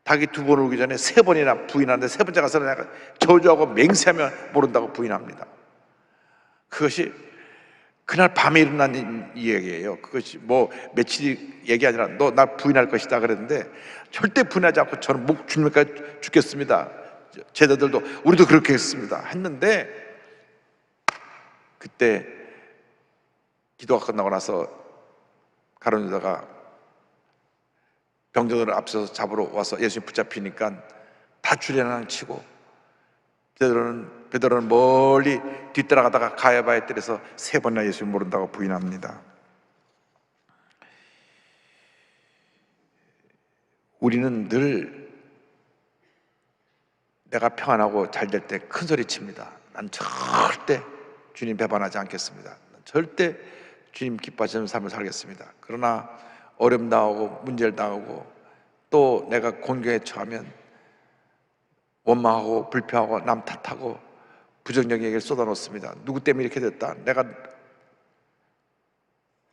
닭이 2번 오기 전에 3번이나 부인하는데 3번째 가서 내가 저주하고 맹세하면 모른다고 부인합니다. 그것이 그날 밤에 일어난 이야기예요. 그것이 뭐 며칠 얘기 아니라 너 나 부인할 것이다 그랬는데 절대 부인하지 않고 저는 주님까지 죽겠습니다. 제자들도 우리도 그렇게 했습니다. 했는데 그때 기도가 끝나고 나서 가룟 유다가 병정들을 앞서서 잡으러 와서 예수님 붙잡히니까 다 주례랑 치고 베드로는 멀리 뒤따라가다가 가야바의 뜰에서 3번이나 예수님 모른다고 부인합니다. 우리는 늘 내가 평안하고 잘 될 때 큰 소리 칩니다. 난 절대 주님 배반하지 않겠습니다. 난 절대 주님 기뻐하시는 삶을 살겠습니다. 그러나 어려움 당하고 문제를 당하고 또 내가 곤경에 처하면 원망하고 불평하고 남 탓하고 부정적인 얘기를 쏟아놓습니다. 누구 때문에 이렇게 됐다, 내가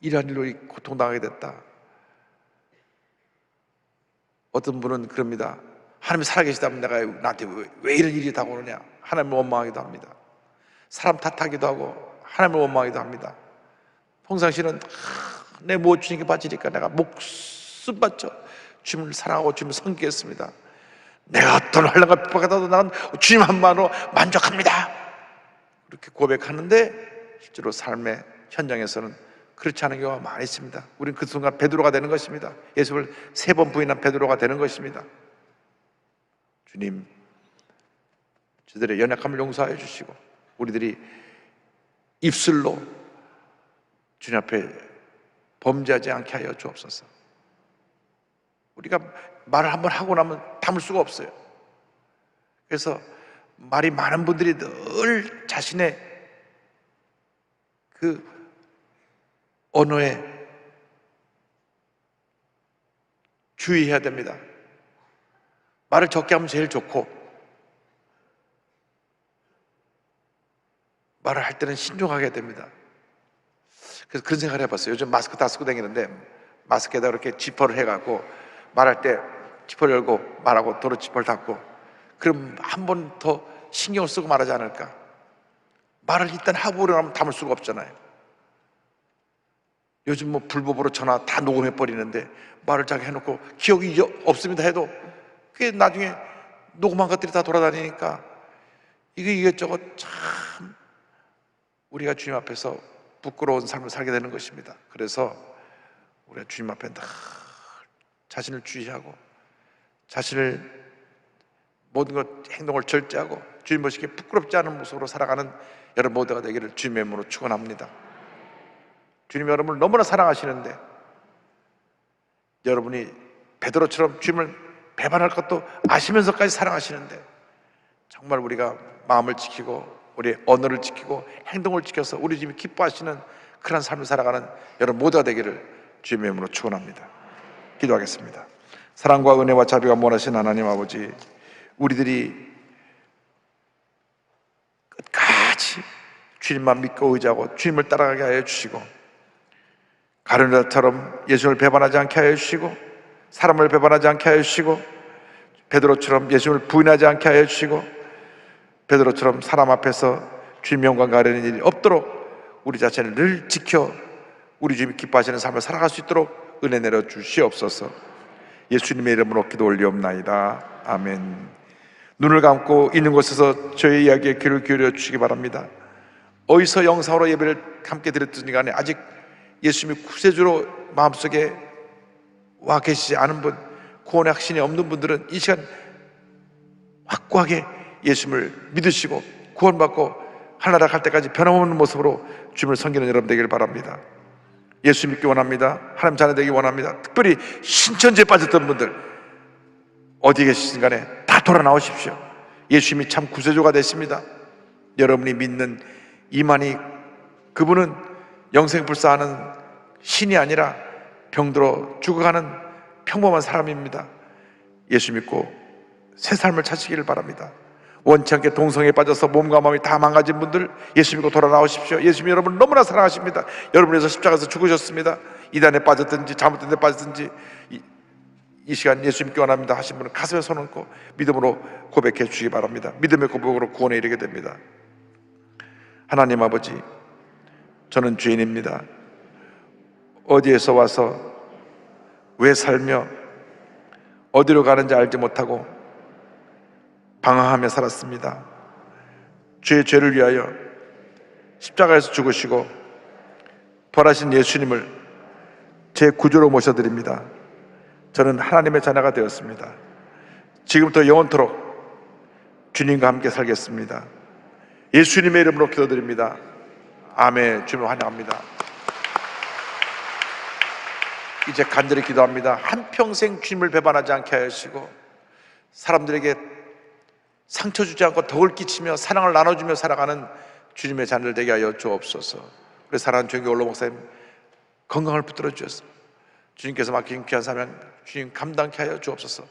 이러한 일로 고통당하게 됐다. 어떤 분은 그럽니다. 하나님이 살아계시다면 내가 나한테 왜 이런 일이 다 오느냐, 하나님을 원망하기도 합니다. 사람 탓하기도 하고 하나님을 원망하기도 합니다. 평상시는 내 무엇 주님께 바치니까 내가 목숨 바쳐 주님을 사랑하고 주님을 섬기겠습니다. 내가 어떤 환난과 핍박을 나는 주님 한만으로 만족합니다. 그렇게 고백하는데 실제로 삶의 현장에서는 그렇지 않은 경우가 많이 있습니다. 우리는 그 순간 베드로가 되는 것입니다. 예수를 3번 부인한 베드로가 되는 것입니다. 주님, 저들의 연약함을 용서하여 주시고 우리들이 입술로 주님 앞에 범죄하지 않게 하여 주옵소서. 우리가 말을 한번 하고 나면 담을 수가 없어요. 그래서 말이 많은 분들이 늘 자신의 그 언어에 주의해야 됩니다. 말을 적게 하면 제일 좋고, 말을 할 때는 신중하게 됩니다. 그래서 그런 생각을 해봤어요. 요즘 마스크 다 쓰고 다니는데 마스크에다 이렇게 지퍼를 해갖고 말할 때 지퍼를 열고 말하고 도로 지퍼를 닫고, 그럼 한 번 더 신경을 쓰고 말하지 않을까. 말을 일단 하고 그러면 담을 수가 없잖아요. 요즘 뭐 불법으로 전화 다 녹음해버리는데 말을 자기 해놓고 기억이 없습니다 해도 그게 나중에 녹음한 것들이 다 돌아다니니까 이게 이것저것 참 우리가 주님 앞에서 부끄러운 삶을 살게 되는 것입니다. 그래서 우리가 주님 앞에 늘 자신을 주의하고 자신을 모든 것 행동을 절제하고 주님 보시기에 부끄럽지 않은 모습으로 살아가는 여러분 모두가 되기를 주님의 이름으로 축원합니다. 주님 여러분을 너무나 사랑하시는데 여러분이 베드로처럼 주님을 배반할 것도 아시면서까지 사랑하시는데 정말 우리가 마음을 지키고 우리의 언어를 지키고 행동을 지켜서 우리 주님이 기뻐하시는 그런 삶을 살아가는 여러분 모두가 되기를 주님의 이름으로 축원합니다. 기도하겠습니다. 사랑과 은혜와 자비가 원하신 하나님 아버지, 우리들이 끝까지 주님만 믿고 의지하고 주님을 따라가게 하여 주시고 가룟 유다처럼 예수님을 배반하지 않게 하여 주시고 사람을 배반하지 않게 하여 주시고 베드로처럼 예수님을 부인하지 않게 하여 주시고 베드로처럼 사람 앞에서 주님 영광 가리는 일이 없도록 우리 자신을 늘 지켜 우리 주님이 기뻐하시는 삶을 살아갈 수 있도록 은혜 내려 주시옵소서. 예수님의 이름으로 기도 올리옵나이다. 아멘. 눈을 감고 있는 곳에서 저의 이야기에 귀를 기울여 주시기 바랍니다. 어디서 영상으로 예배를 함께 드렸든지 간에 아직 예수님이 구세주로 마음속에 와 계시지 않은 분, 구원의 확신이 없는 분들은 이 시간 확고하게 예수님을 믿으시고 구원받고 하나라 갈 때까지 변함없는 모습으로 주님을 섬기는 여러분 되기를 바랍니다. 예수 믿기 원합니다. 하나님 자녀 되기 원합니다. 특별히 신천지에 빠졌던 분들 어디 계시든 간에 다 돌아 나오십시오. 예수님이 참 구세주가 되십니다. 여러분이 믿는 이만희 그분은 영생불사하는 신이 아니라 병들어 죽어가는 평범한 사람입니다. 예수 믿고 새 삶을 찾으시기를 바랍니다. 원치 않게 동성애에 빠져서 몸과 마음이 다 망가진 분들 예수 믿고 돌아 나오십시오. 예수님이 여러분을 너무나 사랑하십니다. 여러분을 위해서 십자가에서 죽으셨습니다. 이단에 빠졌든지 잘못된 데 빠졌든지 이 시간 예수 믿기 원합니다 하신 분은 가슴에 손 얹고 믿음으로 고백해 주시기 바랍니다. 믿음의 고백으로 구원에 이르게 됩니다. 하나님 아버지, 저는 죄인입니다. 어디에서 와서 왜 살며 어디로 가는지 알지 못하고 방황하며 살았습니다. 주의 죄를 위하여 십자가에서 죽으시고 부활하신 예수님을 제 구주로 모셔드립니다. 저는 하나님의 자녀가 되었습니다. 지금부터 영원토록 주님과 함께 살겠습니다. 예수님의 이름으로 기도드립니다. 아멘. 주님을 환영합니다. 이제 간절히 기도합니다. 한평생 주님을 배반하지 않게 하시고 사람들에게 상처 주지 않고 덕을 끼치며 사랑을 나눠주며 살아가는 주님의 자녀들 되게 하여 주옵소서. 우리 사랑하는 주님께 올로 목사님 건강을 붙들어 주셨습니다. 주님께서 맡긴 귀한 사명 주님 감당케 하여 주옵소서.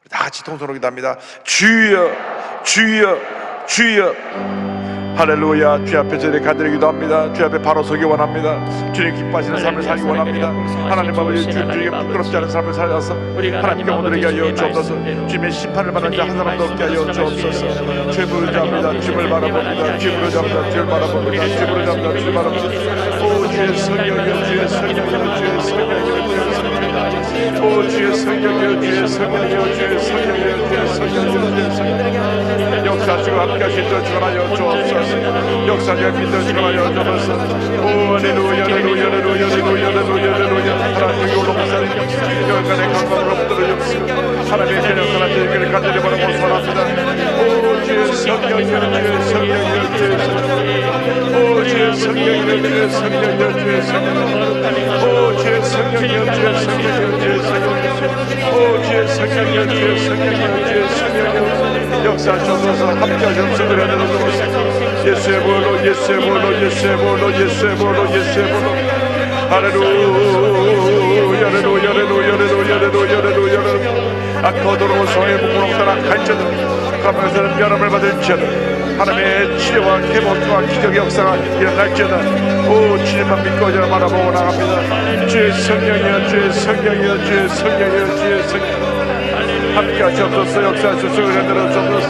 우리 다 같이 통성으로 기도합니다. 주여 주여 주여. 할렐루야. 주 앞에 저희 간절히 기도합니다. 주 앞에 바로 서기 원합니다. 주님 기뻐하시는 삶을 살기 원합니다. 하나님 아버지 주님께 부끄럽지 않은 삶을 살아서 하나님께 오늘에게 하여 주옵소서. 주님의 심판을 받는 자 한 사람도 없게 하여 주옵소서. 주의 부르자입니다. 주님을 바라봅니다. 주의 부르자입니다. 주를 바라봅니다. 주의 부르자입니다. 주를 바라봅니다. 오 주의 성령이여 주의 성령이여 주의 성령이여 주의 성령이여 오 주의 성령이여 주의 성령이여 주의 성령이여 주의 성령이여 주의 성령이여 역사하시고 함께하신 자 주관하여 주옵소서. 역사하여 믿어 주관하여 주옵소서. 오 할렐루야 할렐루야 할렐루야 할렐루야 할렐루야 할렐루야. 하나님의 올라오사는 여간의 건강으로 붙들어 주옵소서. 하나님의 자녀 하나님의 간절히 바라고 선합니다. 오 주의 성령이여 주의 성령이여 주의 성령이여 오 주의 성령이여 주의 성령이여 주의 성령이여 오 주의 성령이여 주의 성령이여 주의 성령이여 오 주의 성령이여 주의 성령이여 주의 성령이여 역사하셔서 함께하셔서 그래도 예수의 볼로 예수의 볼로 예수의 볼로 예수의 볼로 예수의 볼로 할렐루야 할렐루야 할렐루야 할렐루야 할렐루야 할렐루야 악거도로 성의 목구멍따라 갈지어다 가면서는 연함을 받을지어다 하나님의 치료와 개복과 기적의 역사가 일어날지어다. 오 주님만 믿고 저를 바라보고 나갑니다. 주의 성령이여 주의 성령이여 주의 성령이여 주의 성령 함께 하시옵소서. 역사하소서. 은혜로 주옵소서.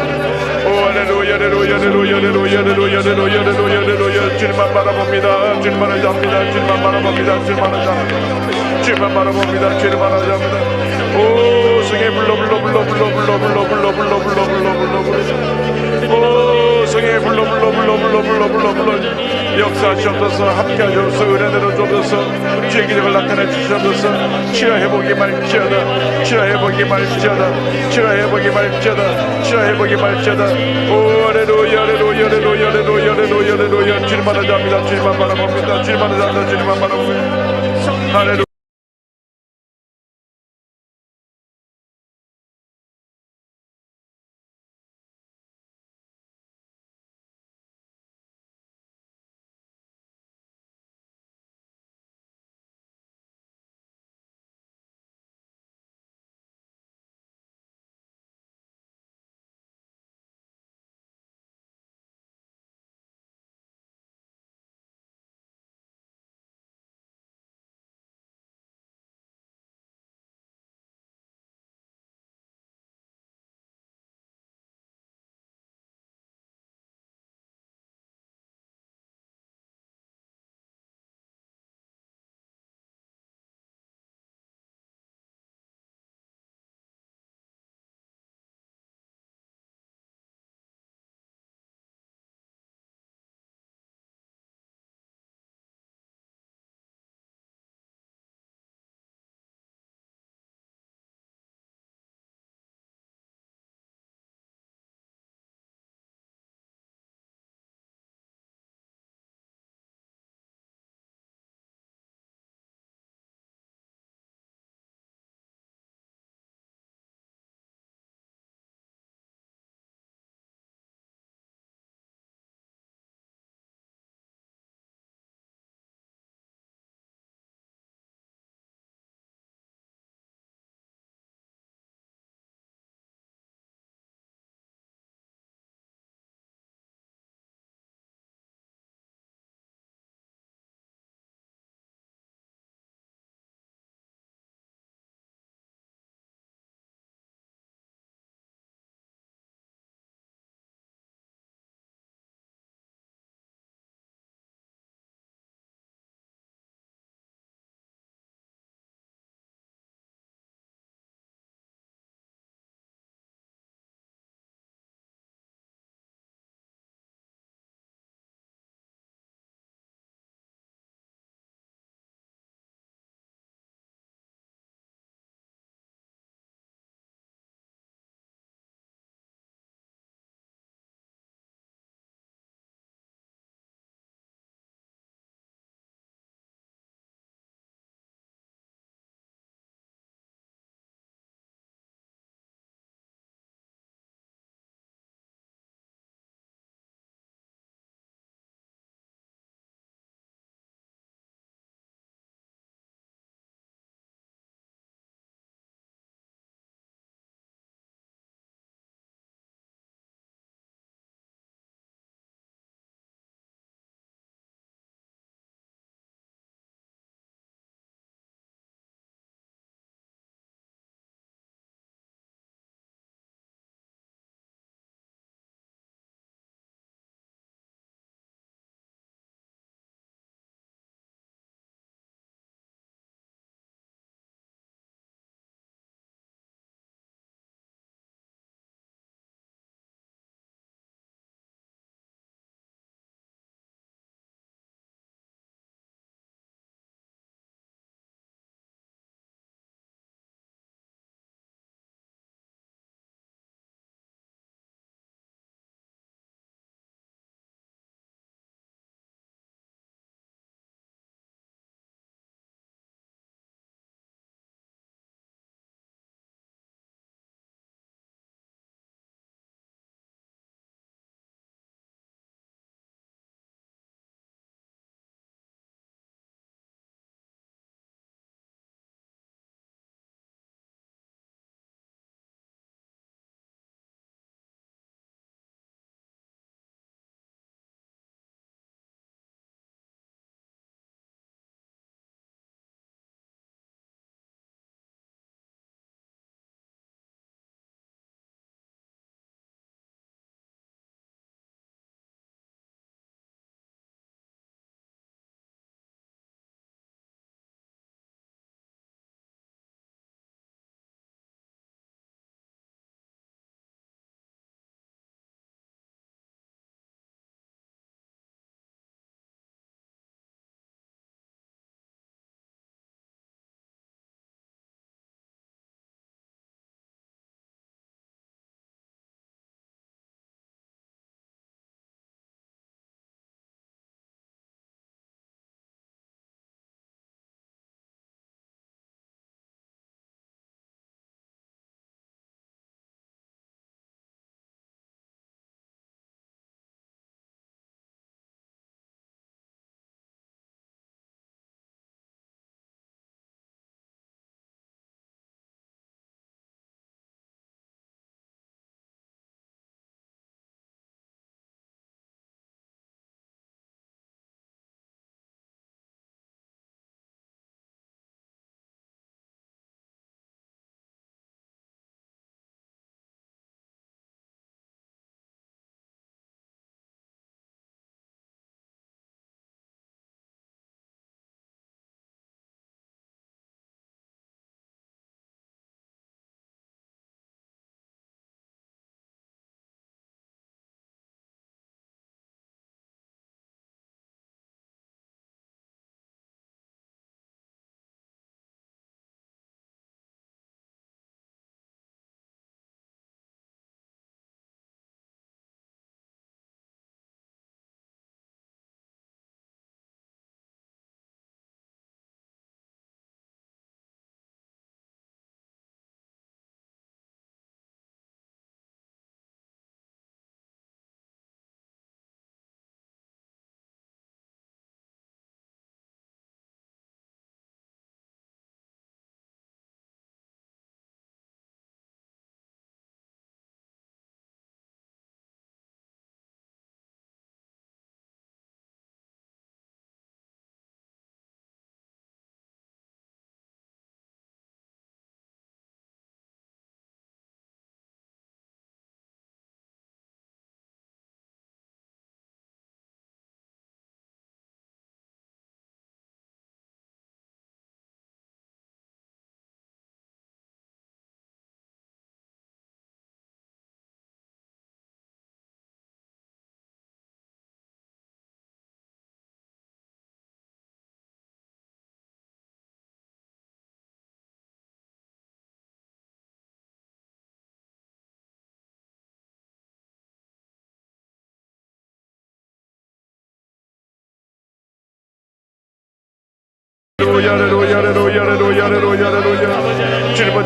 오 할렐루야 할렐루야 할렐루야 할렐루야 할렐루야 할렐루야 할렐루야 할렐루야 주님만 바라봅니다. 주님만 의지합니다. 주님만 바라봅니다. 주님만 의지합니다. 주님만 바라봅니다. 주님만 의지합니다. 오 성에 불러 불러 불러 불러 불러 불러 불러 불러 불러 불러 불러 오 성에 불러 불러 불러 불러 불러 불러 불러 역사하시옵소서. 함께하셔서 은혜대로 주옵소서. 주의 기적을 나타내 주시옵소서. 치료해보기 말지어다. 치료해보기 말지어다. 치료해보기 말지어다. 치료해보기 말지어다. 오 할렐루야 할렐루야 할렐루야 할렐루야 할렐루야 할렐루야 주님만 의지합니다. 주님만 바라봅니다. 주님만 의지합니다. 주님만 바라봅니다. 할렐루야.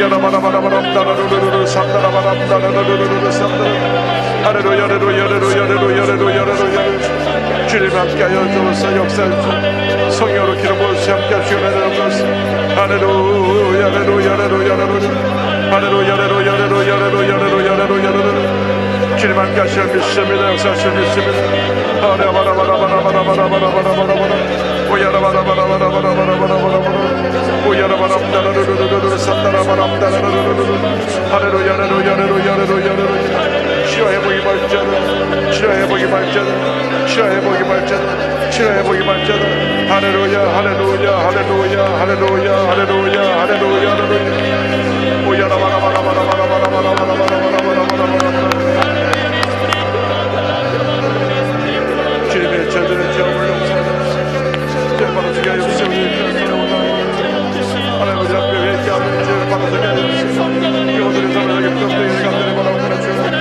야라바라바라바람다라루루루 산다라바람다라루루루 산다라 할렐루야 할렐루야 할렐루야 할렐루야 할렐루야 할렐루야 주님 함께하여 주옵소서 역사해 주옵소서 성령으로 기름 부으시 함께하여 주옵소서 할렐루야 할렐루야 할렐루야 할렐루야 할렐루야 할렐루야 할렐루야 할렐루야 할렐루야 주님 함께하시는 믿습니다 역사하시는 믿습니다 하랴바라바라바라바라바라바라바라바라 오야라바라바라바라바라바라바라바라 오야라바람다라루루루루 산다라바람다라루루루 할렐루야 할렐루야 할렐루야 할렐루야 치료해보기 발자다 치료해보기 발자다 치료해보기 발자다 치료해보기 발자다 할렐루야 할렐루야 할렐루야 할렐루야 할렐루야 할렐루야 할렐루야 오야라바라바라바라바라바라바라바라바라바라바라바라 주님의 저들의 죄업을 용서하옵소서 죄바로 주게 하옵소서 하나님의 앞에 회개하는 죄를 바로 주게 하옵소서 이것들의 사람에게 뼈대의 감정을 바라보는 죄를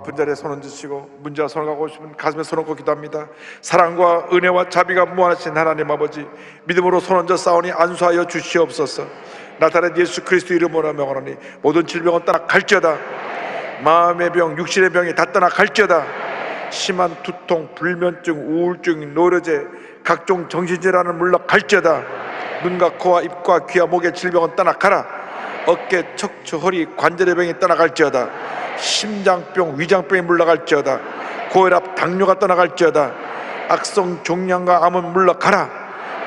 아픈 자리에 손 얹으시고 문제와 손을 갖고 오시면 가슴에 손 얹고 기도합니다. 사랑과 은혜와 자비가 무한하신 하나님 아버지, 믿음으로 손 얹어 싸우니 안수하여 주시옵소서. 나타낸 예수 그리스도 이름으로 명하노니 모든 질병은 떠나갈지어다. 마음의 병, 육신의 병이 다 떠나갈지어다. 심한 두통, 불면증, 우울증, 노려제, 각종 정신질환은 물러갈지어다. 눈과 코와 입과 귀와 목의 질병은 떠나가라. 어깨, 척추, 허리, 관절의 병이 떠나갈지어다. 심장병, 위장병이 물러갈지어다. 고혈압, 당뇨가 떠나갈지어다. 악성 종양과 암은 물러가라.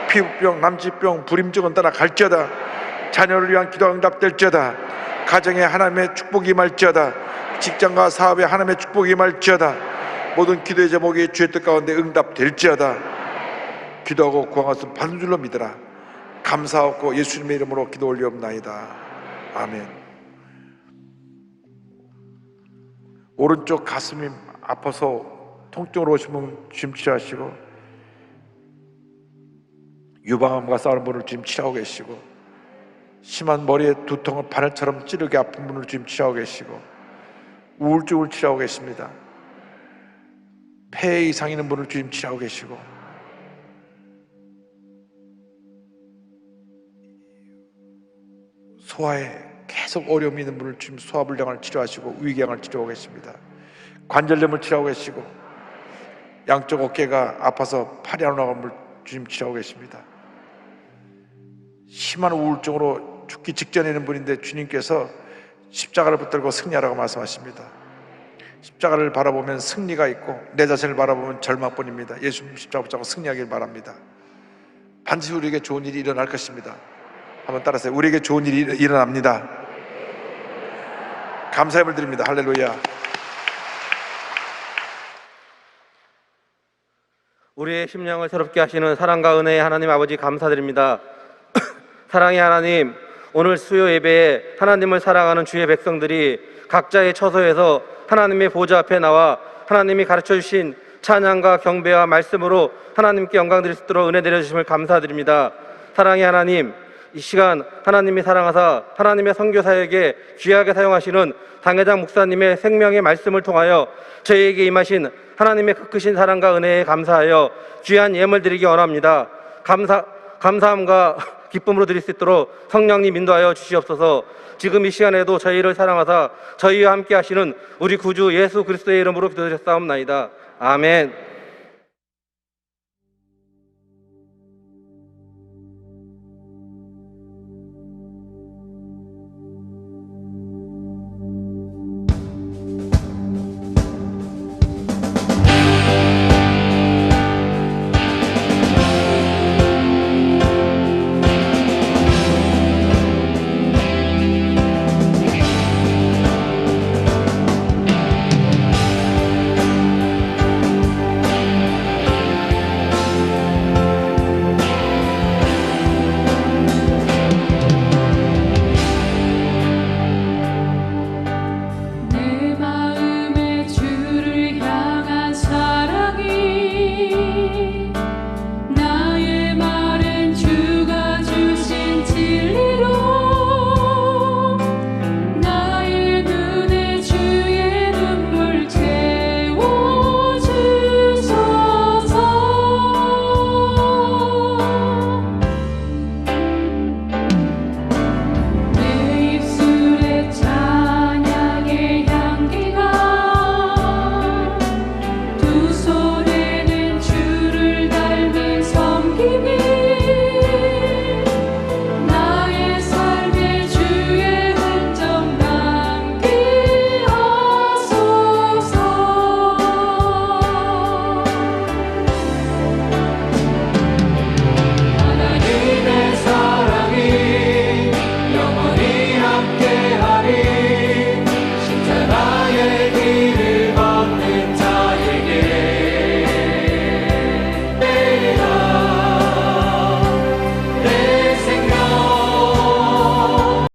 피부병, 남치병, 불임증은 떠나갈지어다. 자녀를 위한 기도가 응답될지어다. 가정에 하나님의 축복이 임할지어다. 직장과 사업에 하나님의 축복이 임할지어다. 모든 기도의 제목이 주의 뜻 가운데 응답될지어다. 기도하고 구한 것은 받은 줄로 믿으라. 감사하고 예수님의 이름으로 기도 올리옵나이다. 아멘. 오른쪽 가슴이 아파서 통증으로 오시면 주님 치료하시고, 유방암과 싸우는 분을 지금 치료하고 계시고, 심한 머리에 두통을 바늘처럼 찌르게 아픈 분을 주님 치료하고 계시고, 우울증을 치료하고 계십니다. 폐에 이상 있는 분을 주님 치료하고 계시고, 소화에 계속 어려움이 있는 분을 주님 소화불량을 치료하시고 위궤양을 치료하고 계십니다. 관절염을 치료하고 계시고, 양쪽 어깨가 아파서 팔이 안 올라가는 분을 주님 치료하고 계십니다. 심한 우울증으로 죽기 직전에 있는 분인데 주님께서 십자가를 붙들고 승리하라고 말씀하십니다. 십자가를 바라보면 승리가 있고 내 자신을 바라보면 절망뿐입니다. 예수님 십자가 붙잡고 승리하길 바랍니다. 반드시 우리에게 좋은 일이 일어날 것입니다. 한번 따라하세요. 우리에게 좋은 일이 일어납니다. 감사함을 드립니다. 할렐루야. 우리의 심령을 새롭게 하시는 사랑과 은혜의 하나님 아버지 감사드립니다. 사랑의 하나님, 오늘 수요 예배에 하나님을 사랑하는 주의 백성들이 각자의 처소에서 하나님의 보좌 앞에 나와 하나님이 가르쳐 주신 찬양과 경배와 말씀으로 하나님께 영광 드릴 수 있도록 은혜 내려주심을 감사드립니다. 사랑의 하나님, 이 시간 하나님이 사랑하사 하나님의 선교사에게 귀하게 사용하시는 당회장 목사님의 생명의 말씀을 통하여 저희에게 임하신 하나님의 크신 사랑과 은혜에 감사하여 귀한 예물 드리기 원합니다. 감사함과 기쁨으로 드릴 수 있도록 성령님 인도하여 주시옵소서. 지금 이 시간에도 저희를 사랑하사 저희와 함께 하시는 우리 구주 예수 그리스도의 이름으로 기도드렸사옵나이다. 아멘.